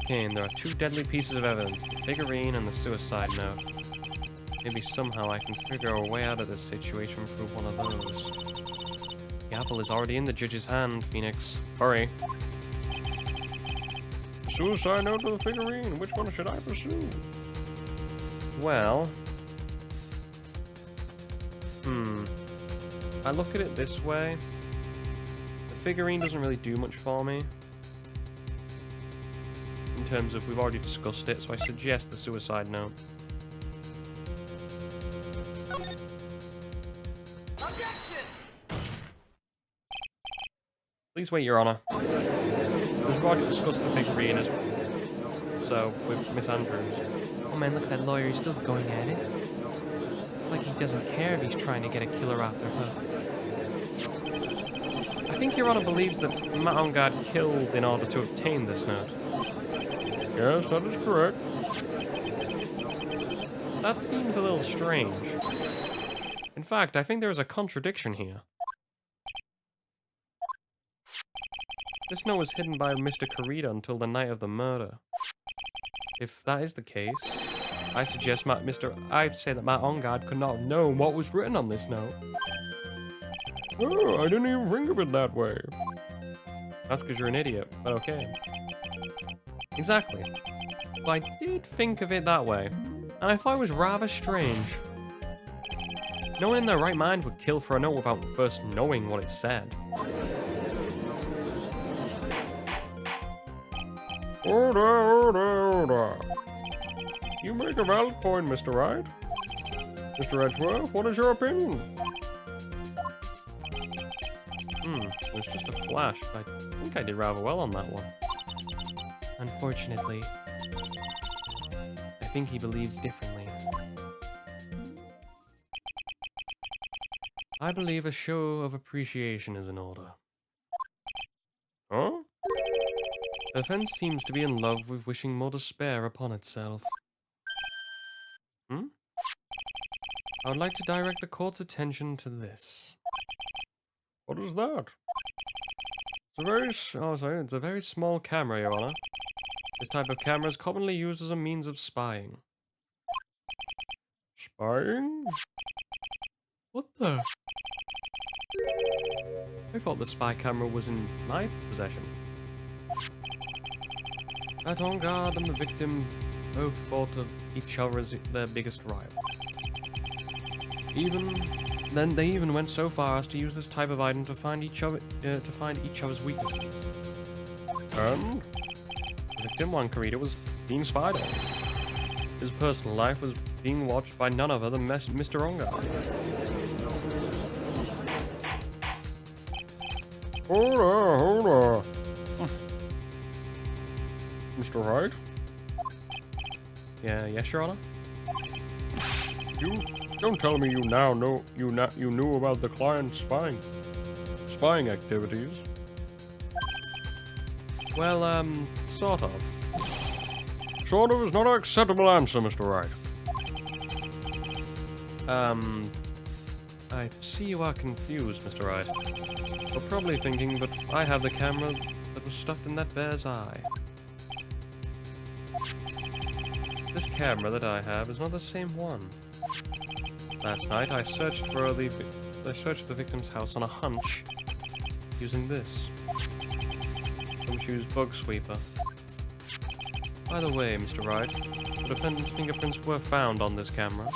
Speaker 2: Okay, and there are 2 deadly pieces of evidence, the figurine and the suicide note. Maybe somehow I can figure a way out of this situation through one of those. The apple is already in the judge's hand, Phoenix. Hurry.
Speaker 4: The suicide note or the figurine? Which one should I pursue?
Speaker 2: Well... I look at it this way. The figurine doesn't really do much for me. In terms of, we've already discussed it, so I suggest the suicide note.
Speaker 5: Objection!
Speaker 2: Please wait, Your Honor. We've already discussed the figurine as so with Miss Andrews.
Speaker 1: Oh man, look at that lawyer, he's still going at it. It's like he doesn't care if he's trying to get a killer off their hook.
Speaker 2: I think Your Honor believes that Maongard killed in order to obtain this note.
Speaker 4: Yes, that is correct.
Speaker 2: That seems a little strange. In fact, I think there is a contradiction here. This note was hidden by Mr. Corrida until the night of the murder. If that is the case, I suggest I'd say that Maongard could not have known what was written on this note.
Speaker 4: Oh, I didn't even think of it that way.
Speaker 2: That's because you're an idiot, but okay. Exactly. Well, I did think of it that way, and I thought it was rather strange. No one in their right mind would kill for a note without first knowing what it said.
Speaker 4: Order. You make a valid point, Mr. Wright. Mr. Edgeworth, what is your opinion?
Speaker 2: It was just a flash, but I think I did rather well on that one.
Speaker 1: Unfortunately, I think he believes differently.
Speaker 2: I believe a show of appreciation is in order.
Speaker 4: Huh?
Speaker 2: The defense seems to be in love with wishing more despair upon itself. I would like to direct the court's attention to this.
Speaker 4: What is that?
Speaker 2: It's a very small camera, Your Honor. This type of camera is commonly used as a means of spying.
Speaker 4: Spying?
Speaker 2: What the? I thought the spy camera was in my possession. That Arngard and the victim both thought of each other as their biggest rival. They even went so far as to use this type of item to find each other's weaknesses.
Speaker 4: And?
Speaker 2: The victim, Juan Corrida, was being spied on. His personal life was being watched by none other than Mr. Arngard.
Speaker 4: Hold on. Mr. Wright?
Speaker 2: Yes, Your Honor?
Speaker 4: You don't tell me you now know you knew about the client's spying activities.
Speaker 2: Well, sort of.
Speaker 4: Sort of is not an acceptable answer, Mr. Wright.
Speaker 2: I see you are confused, Mr. Wright. You're probably thinking, but I have the camera that was stuffed in that bear's eye. This camera that I have is not the same one. Last night I searched the victim's house on a hunch using this. Gumshoe's bug sweeper. By the way, Mr. Wright, the defendant's fingerprints were found on this camera.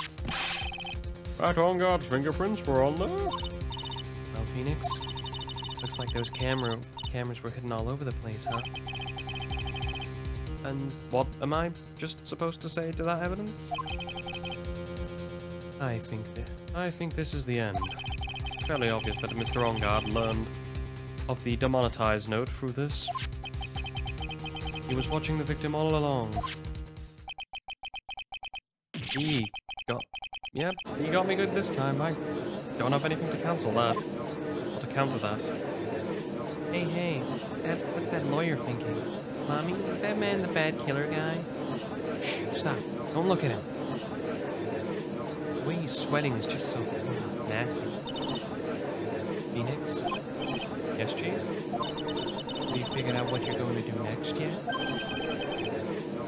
Speaker 4: Right on guard's fingerprints were on there.
Speaker 1: Well, Phoenix, looks like those cameras were hidden all over the place, huh?
Speaker 2: And what am I just supposed to say to that evidence?
Speaker 1: I think
Speaker 2: this is the end. It's fairly obvious that Mr. Ongard learned of the demonetized note through this. He was watching the victim all along. He got me good this time. I don't have anything to cancel that. Or to counter that.
Speaker 1: Hey, what's that lawyer thinking? Mommy, is that man the bad killer guy? Shh, stop. Don't look at him. The way he's sweating is just so nasty. Phoenix?
Speaker 2: Yes, Chief?
Speaker 1: Have you figured out what you're going to do next yet?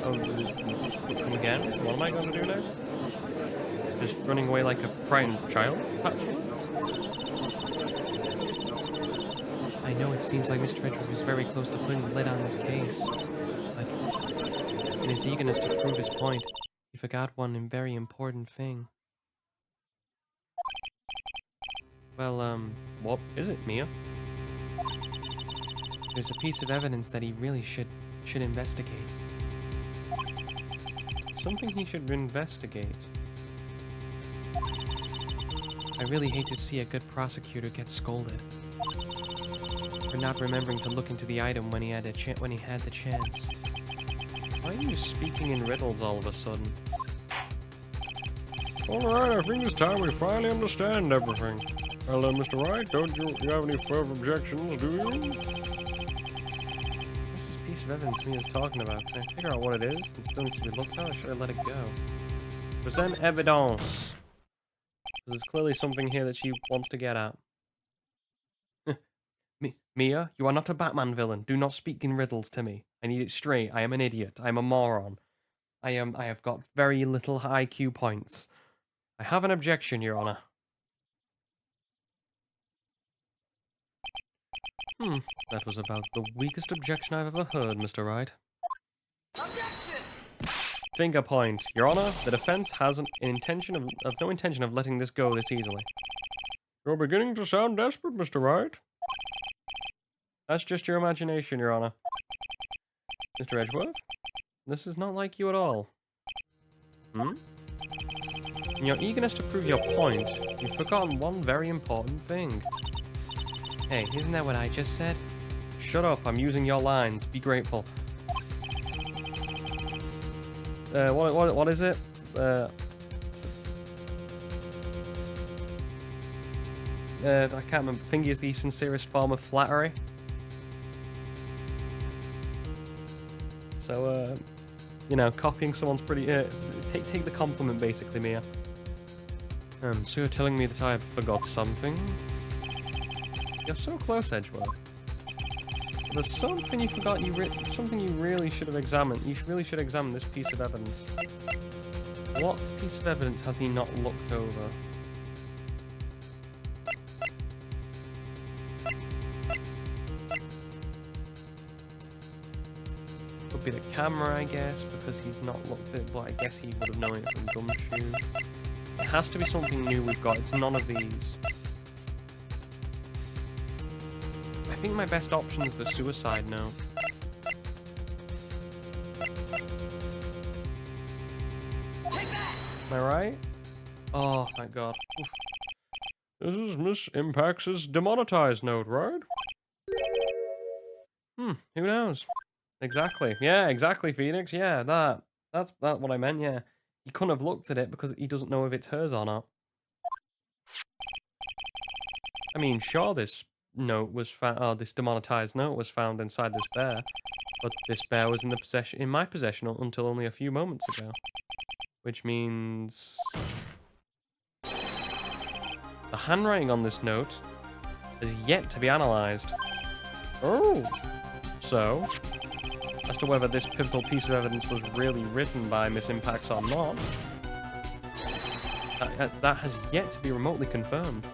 Speaker 2: Oh, come again? What am I going to do next? Just running away like a frightened child, perhaps?
Speaker 1: I know it seems like Mr. Edgeworth is very close to putting the lid on this case, but in his eagerness to prove his point, he forgot one very important thing.
Speaker 2: Well, what is it, Mia?
Speaker 1: There's a piece of evidence that he really should investigate.
Speaker 2: Something he should investigate.
Speaker 1: I really hate to see a good prosecutor get scolded for not remembering to look into the item when he had the chance.
Speaker 2: Why are you speaking in riddles all of a sudden?
Speaker 4: Alright, I think it's time we finally understand everything. Well then, Mr. Wright, don't you have any further objections, do you?
Speaker 2: What's this piece of evidence Mia's talking about? Can I figure out what it is and still needs to be looked at, or should I let it go? Present evidence! There's clearly something here that she wants to get at. Mia, you are not a Batman villain. Do not speak in riddles to me. I need it straight. I am an idiot. I am a moron. I have got very little IQ points. I have an objection, Your Honor. That was about the weakest objection I've ever heard, Mr. Wright.
Speaker 5: Objection!
Speaker 2: Finger point. Your Honor, the defense has no intention of letting this go this easily.
Speaker 4: You're beginning to sound desperate, Mr. Wright.
Speaker 2: That's just your imagination, Your Honor. Mr. Edgeworth, this is not like you at all. In your eagerness to prove your point, you've forgotten one very important thing.
Speaker 1: Hey, isn't that what I just said?
Speaker 2: Shut up, I'm using your lines. Be grateful. What is it? I can't remember. Thingy is the sincerest form of flattery. So, you know, copying someone's pretty... take the compliment, basically, Mia. So you're telling me that I forgot something? You're so close, Edgeworth. There's something you forgot. Something you really should have examined. You really should examine this piece of evidence. What piece of evidence has he not looked over? Could be the camera, I guess, because he's not looked at it, but I guess he would have known it from Gumshoe. It has to be something new we've got. It's none of these. I think my best option is the suicide note.
Speaker 5: Take that!
Speaker 2: Am I right? Oh, thank God. Oof.
Speaker 4: This is Miss Impax's demonetized note, right?
Speaker 2: Who knows? Exactly. Yeah, exactly, Phoenix. Yeah, that's what I meant, yeah. He couldn't have looked at it because he doesn't know if it's hers or not. I mean, sure, this note was found, this demonetized note was found inside this bear, but this bear was in my possession until only a few moments ago. Which means... The handwriting on this note is yet to be analysed. Oh! So, as to whether this pivotal piece of evidence was really written by Miss Impax or not, that has yet to be remotely confirmed.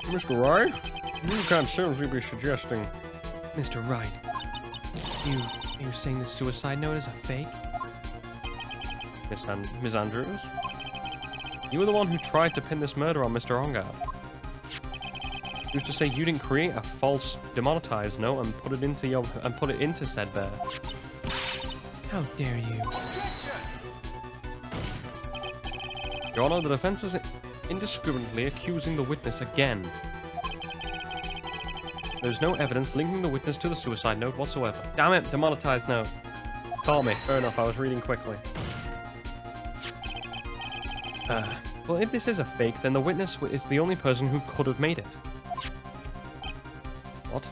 Speaker 4: Mr. Wright, you can't seriously be suggesting...
Speaker 2: Mr. Wright, are you saying this suicide note is a fake? Miss Andrews? You were the one who tried to pin this murder on Mr. Ongard. Who's to say you didn't create a false demonetized note and put it into said bear?
Speaker 1: How dare you?
Speaker 2: Your Honor, the defense is indiscriminately accusing the witness again. There's no evidence linking the witness to the suicide note whatsoever. Damn it, demonetized note. Call me. Fair enough, I was reading quickly. Well, if this is a fake, then the witness is the only person who could have made it. What?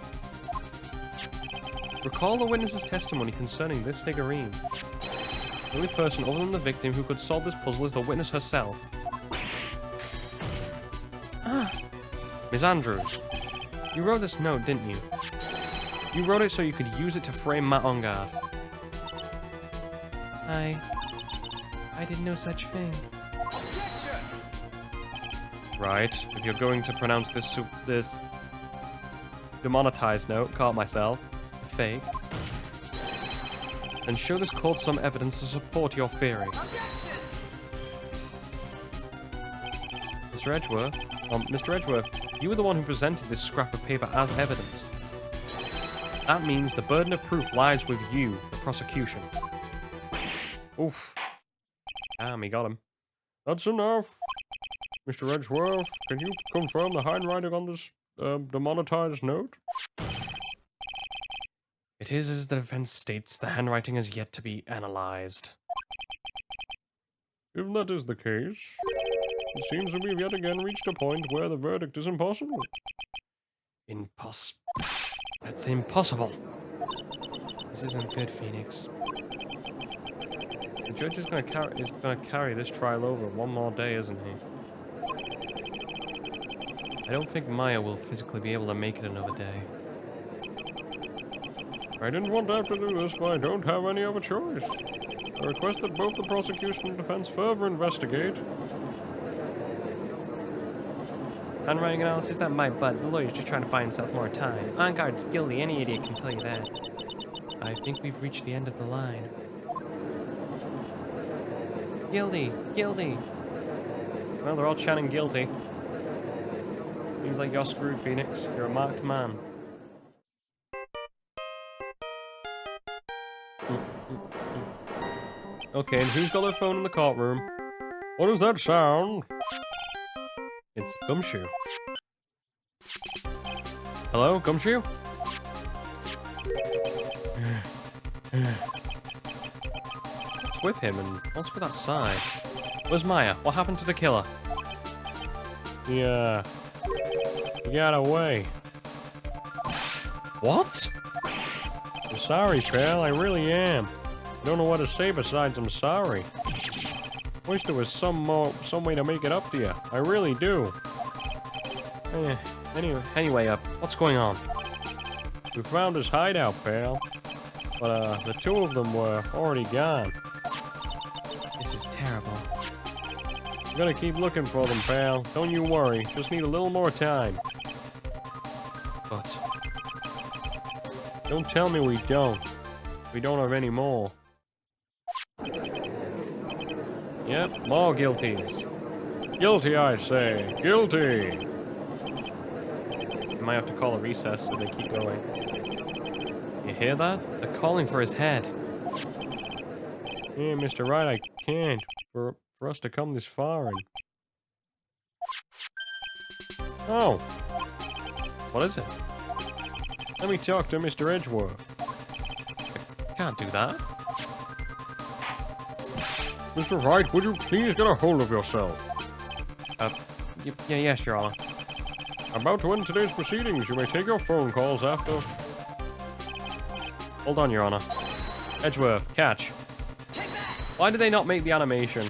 Speaker 2: Recall the witness's testimony concerning this figurine. The only person other than the victim who could solve this puzzle is the witness herself. Ms. Andrews, you wrote this note, didn't you? You wrote it so you could use it to frame Matt Ongard.
Speaker 1: I did no such thing.
Speaker 2: Right, if you're going to pronounce this demonetized note, caught myself, fake, and show this court some evidence to support your theory. Mr. Edgeworth, you were the one who presented this scrap of paper as evidence. That means the burden of proof lies with you, the prosecution. Oof. Damn, he got him.
Speaker 4: That's enough. Mr. Edgeworth, can you confirm the handwriting on this demonetized note?
Speaker 2: It is as the defense states, the handwriting is yet to be analyzed.
Speaker 4: If that is the case, it seems that we've yet again reached a point where the verdict is impossible.
Speaker 2: That's impossible.
Speaker 1: This isn't good, Phoenix.
Speaker 2: The judge is going to carry this trial over one more day, isn't he? I don't think Maya will physically be able to make it another day.
Speaker 4: I didn't want to have to do this, but I don't have any other choice. I request that both the prosecution and defense further investigate.
Speaker 1: Handwriting analysis, that might, but the lawyer's just trying to buy himself more time. Ongard's guilty, any idiot can tell you that. I think we've reached the end of the line. Guilty! Guilty!
Speaker 2: Well, they're all chanting guilty. Seems like you're screwed, Phoenix. You're a marked man. Okay, and who's got their phone in the courtroom?
Speaker 4: What does that sound?
Speaker 2: It's Gumshoe. Hello, Gumshoe? What's with him and what's with that sigh? Where's Maya? What happened to the killer?
Speaker 4: Yeah. He got away.
Speaker 2: What?
Speaker 4: I'm sorry, pal. I really am. I don't know what to say besides I'm sorry. Wish there was some way to make it up to you. I really do.
Speaker 2: Anyway, what's going on?
Speaker 4: We found his hideout, pal. But the two of them were already gone.
Speaker 1: This is terrible.
Speaker 4: I'm gonna keep looking for them, pal. Don't you worry. Just need a little more time.
Speaker 2: But
Speaker 4: Don't tell me we don't. We don't have any more.
Speaker 2: yep, more guilties.
Speaker 4: Guilty, I say. Guilty.
Speaker 2: You might have to call a recess so they keep going. You hear that? They're calling for his head.
Speaker 4: Yeah, Mr. Wright, I can't. For us to come this far and... Oh,
Speaker 2: What is it?
Speaker 4: let me talk to Mr. Edgeworth.
Speaker 2: I can't do that.
Speaker 4: Mr. Wright, would you please get a hold of yourself?
Speaker 2: Yes, Your Honor.
Speaker 4: About to end today's proceedings. You may take your phone calls after...
Speaker 2: Hold on, Your Honor. Edgeworth, catch. Why did they not make the animation?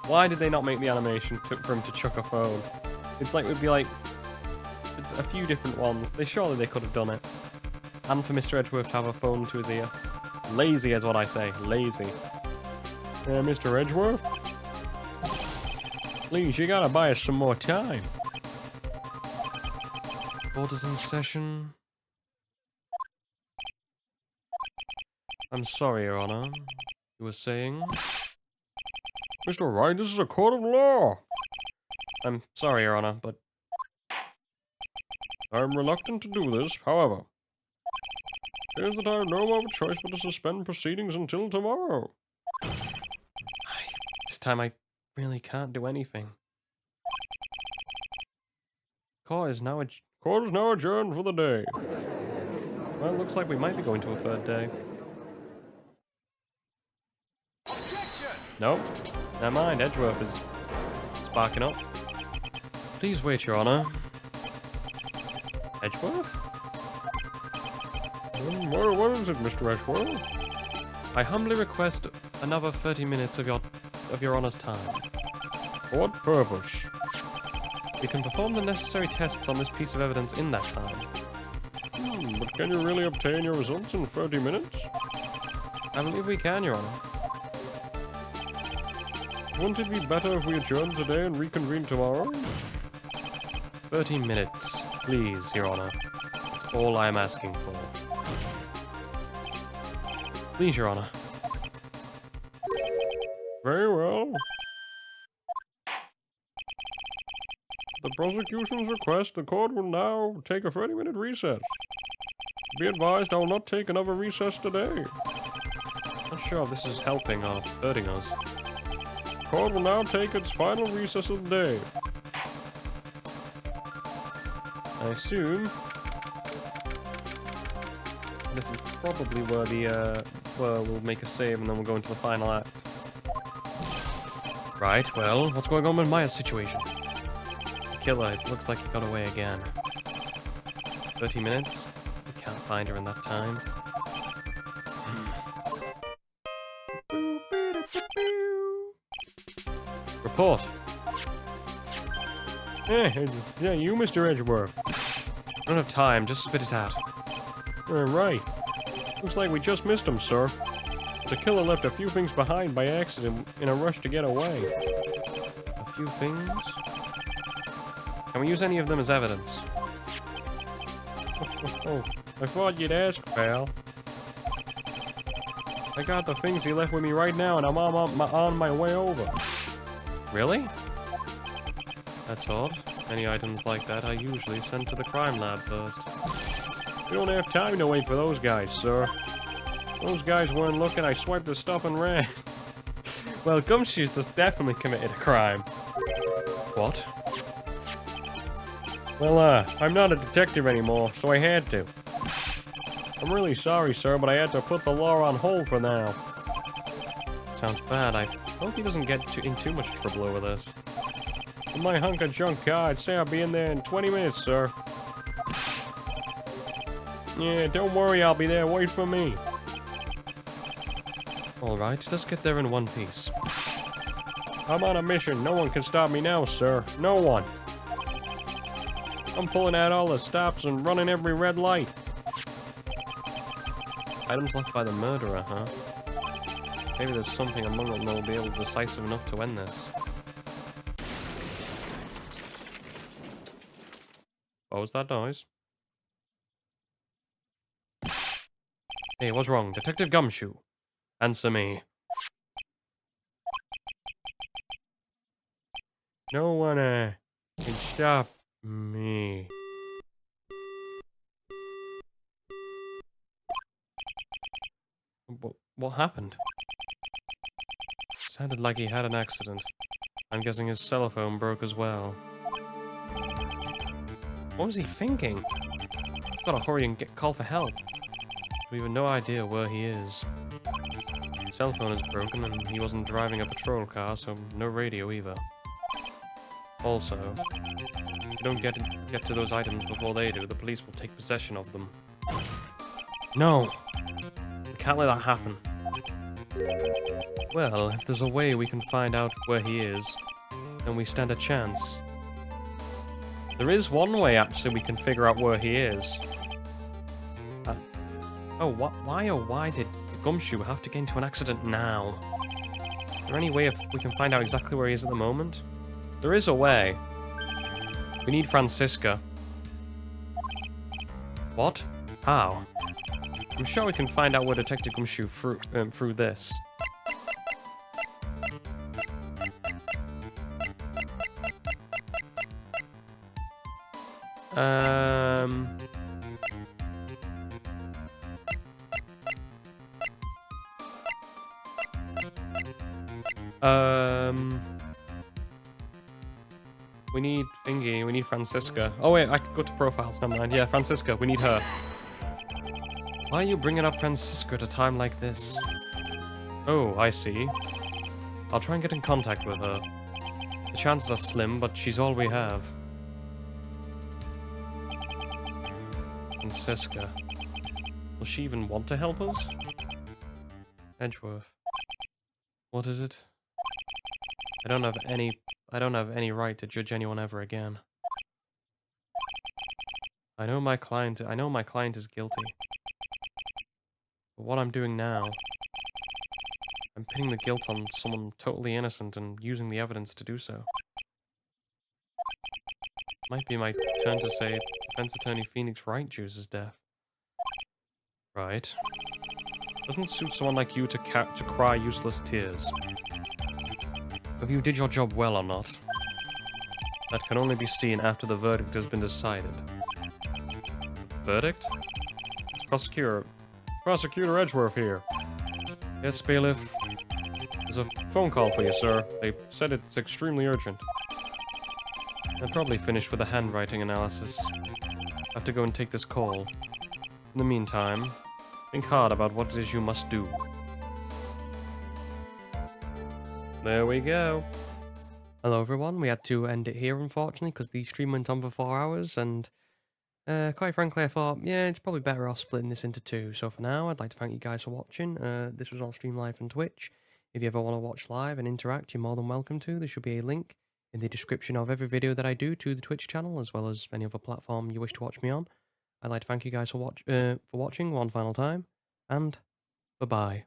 Speaker 2: Why did they not make the animation for him to chuck a phone? It's like, it would be like, it's a few different ones. Surely they could have done it. And for Mr. Edgeworth to have a phone to his ear. Lazy is what I say, lazy.
Speaker 4: Mr. Edgeworth? Please, you gotta buy us some more time.
Speaker 2: Orders in session. I'm sorry, Your Honor. You were saying?
Speaker 4: Mr. Wright, this is a court of law.
Speaker 2: I'm sorry, Your Honor, but
Speaker 4: I'm reluctant to do this, however. It is that I have no other choice but to suspend proceedings until tomorrow.
Speaker 2: this time I really can't do anything. Court is now
Speaker 4: adjourned for the day.
Speaker 2: well, it looks like we might be going to a third day.
Speaker 5: Objection!
Speaker 2: Nope. Never mind, Edgeworth is sparking up. Please wait, Your Honor. Edgeworth?
Speaker 4: What is it, Mr. Edgeworth?
Speaker 2: I humbly request another 30 minutes of your Honor's time.
Speaker 4: For what purpose?
Speaker 2: We can perform the necessary tests on this piece of evidence in that time.
Speaker 4: But can you really obtain your results in 30 minutes?
Speaker 2: I believe we can, Your Honor.
Speaker 4: Wouldn't it be better if we adjourned today and reconvene tomorrow?
Speaker 2: 30 minutes, please, Your Honor. That's all I am asking for. Please, Your Honor.
Speaker 4: Very well. At the prosecution's request, the court will now take a 30-minute recess. Be advised, I will not take another recess today.
Speaker 2: Not sure if this is helping or hurting us.
Speaker 4: The court will now take its final recess of the day.
Speaker 2: I assume this is probably where we'll make a save and then we'll go into the final act. Right, well, what's going on with Maya's situation? The killer, it looks like he got away again. 30 minutes? We can't find her in that time. Report.
Speaker 4: Yeah, you, Mr. Edgeworth.
Speaker 2: I don't have time, just spit it out.
Speaker 4: Right. Looks like we just missed him, sir. The killer left a few things behind by accident in a rush to get away.
Speaker 2: A few things? Can we use any of them as evidence?
Speaker 4: Oh, I thought you'd ask, pal. I got the things he left with me right now, and I'm on my way over.
Speaker 2: Really? That's odd. Any items like that are usually sent to the crime lab first.
Speaker 4: We don't have time to wait for those guys, sir. Those guys weren't looking, I swiped the stuff and ran.
Speaker 2: Well, Gumshoe's just definitely committed a crime. What?
Speaker 4: Well, I'm not a detective anymore, so I had to. I'm really sorry, sir, but I had to put the law on hold for now.
Speaker 2: Sounds bad. I hope he doesn't get in too much trouble over this.
Speaker 4: In my hunk of junk car, I'd say I'll be in there in 20 minutes, sir. Yeah, don't worry, I'll be there. Wait for me.
Speaker 2: Alright, let's get there in one piece.
Speaker 4: I'm on a mission. No one can stop me now, sir. No one. I'm pulling out all the stops and running every red light.
Speaker 2: Items left by the murderer, huh? Maybe there's something among them that will be able to decisive enough to end this. What was that noise? Hey, what's wrong? Detective Gumshoe. Answer me.
Speaker 4: No one, can stop me.
Speaker 2: What happened? Sounded like he had an accident. I'm guessing his cell phone broke as well. What was he thinking? Gotta hurry and call for help. We have no idea where he is. His cell phone is broken and he wasn't driving a patrol car, so no radio either. Also, if we don't get to those items before they do, the police will take possession of them. No! We can't let that happen. Well, if there's a way we can find out where he is, then we stand a chance. There is one way, actually, we can figure out where he is. Why did Gumshoe have to get into an accident now? Is there any way we can find out exactly where he is at the moment? There is a way. We need Francisca. What? How? I'm sure we can find out where Detective Gumshoe through this. We need Thingy, we need Francisca. Oh wait, I could go to profiles, never mind. Yeah, Francisca, we need her. Why are you bringing up Francisca at a time like this? Oh, I see. I'll try and get in contact with her. The chances are slim, but she's all we have. Francisca. Will she even want to help us? Edgeworth. What is it? I don't have any right to judge anyone ever again. I know my client is guilty. But what I'm doing now, I'm pinning the guilt on someone totally innocent and using the evidence to do so. Might be my turn to say defense attorney Phoenix Wright chooses death. Right. Doesn't suit someone like you to cry useless tears. Whether you did your job well or not, that can only be seen after the verdict has been decided. Verdict? It's Prosecutor Edgeworth here. Yes, bailiff. There's a phone call for you, sir. They said it's extremely urgent. They're probably finished with the handwriting analysis. I have to go and take this call. In the meantime, think hard about what it is you must do. There we go. Hello everyone, we had to end it here unfortunately because the stream went on for 4 hours and quite frankly I thought, yeah, it's probably better off splitting this into 2. So for now, I'd like to thank you guys for watching. This was all streamed live on Twitch. If you ever want to watch live and interact, you're more than welcome to. There should be a link in the description of every video that I do to the Twitch channel, as well as any other platform you wish to watch me on. I'd like to thank you guys for watching one final time, and bye-bye.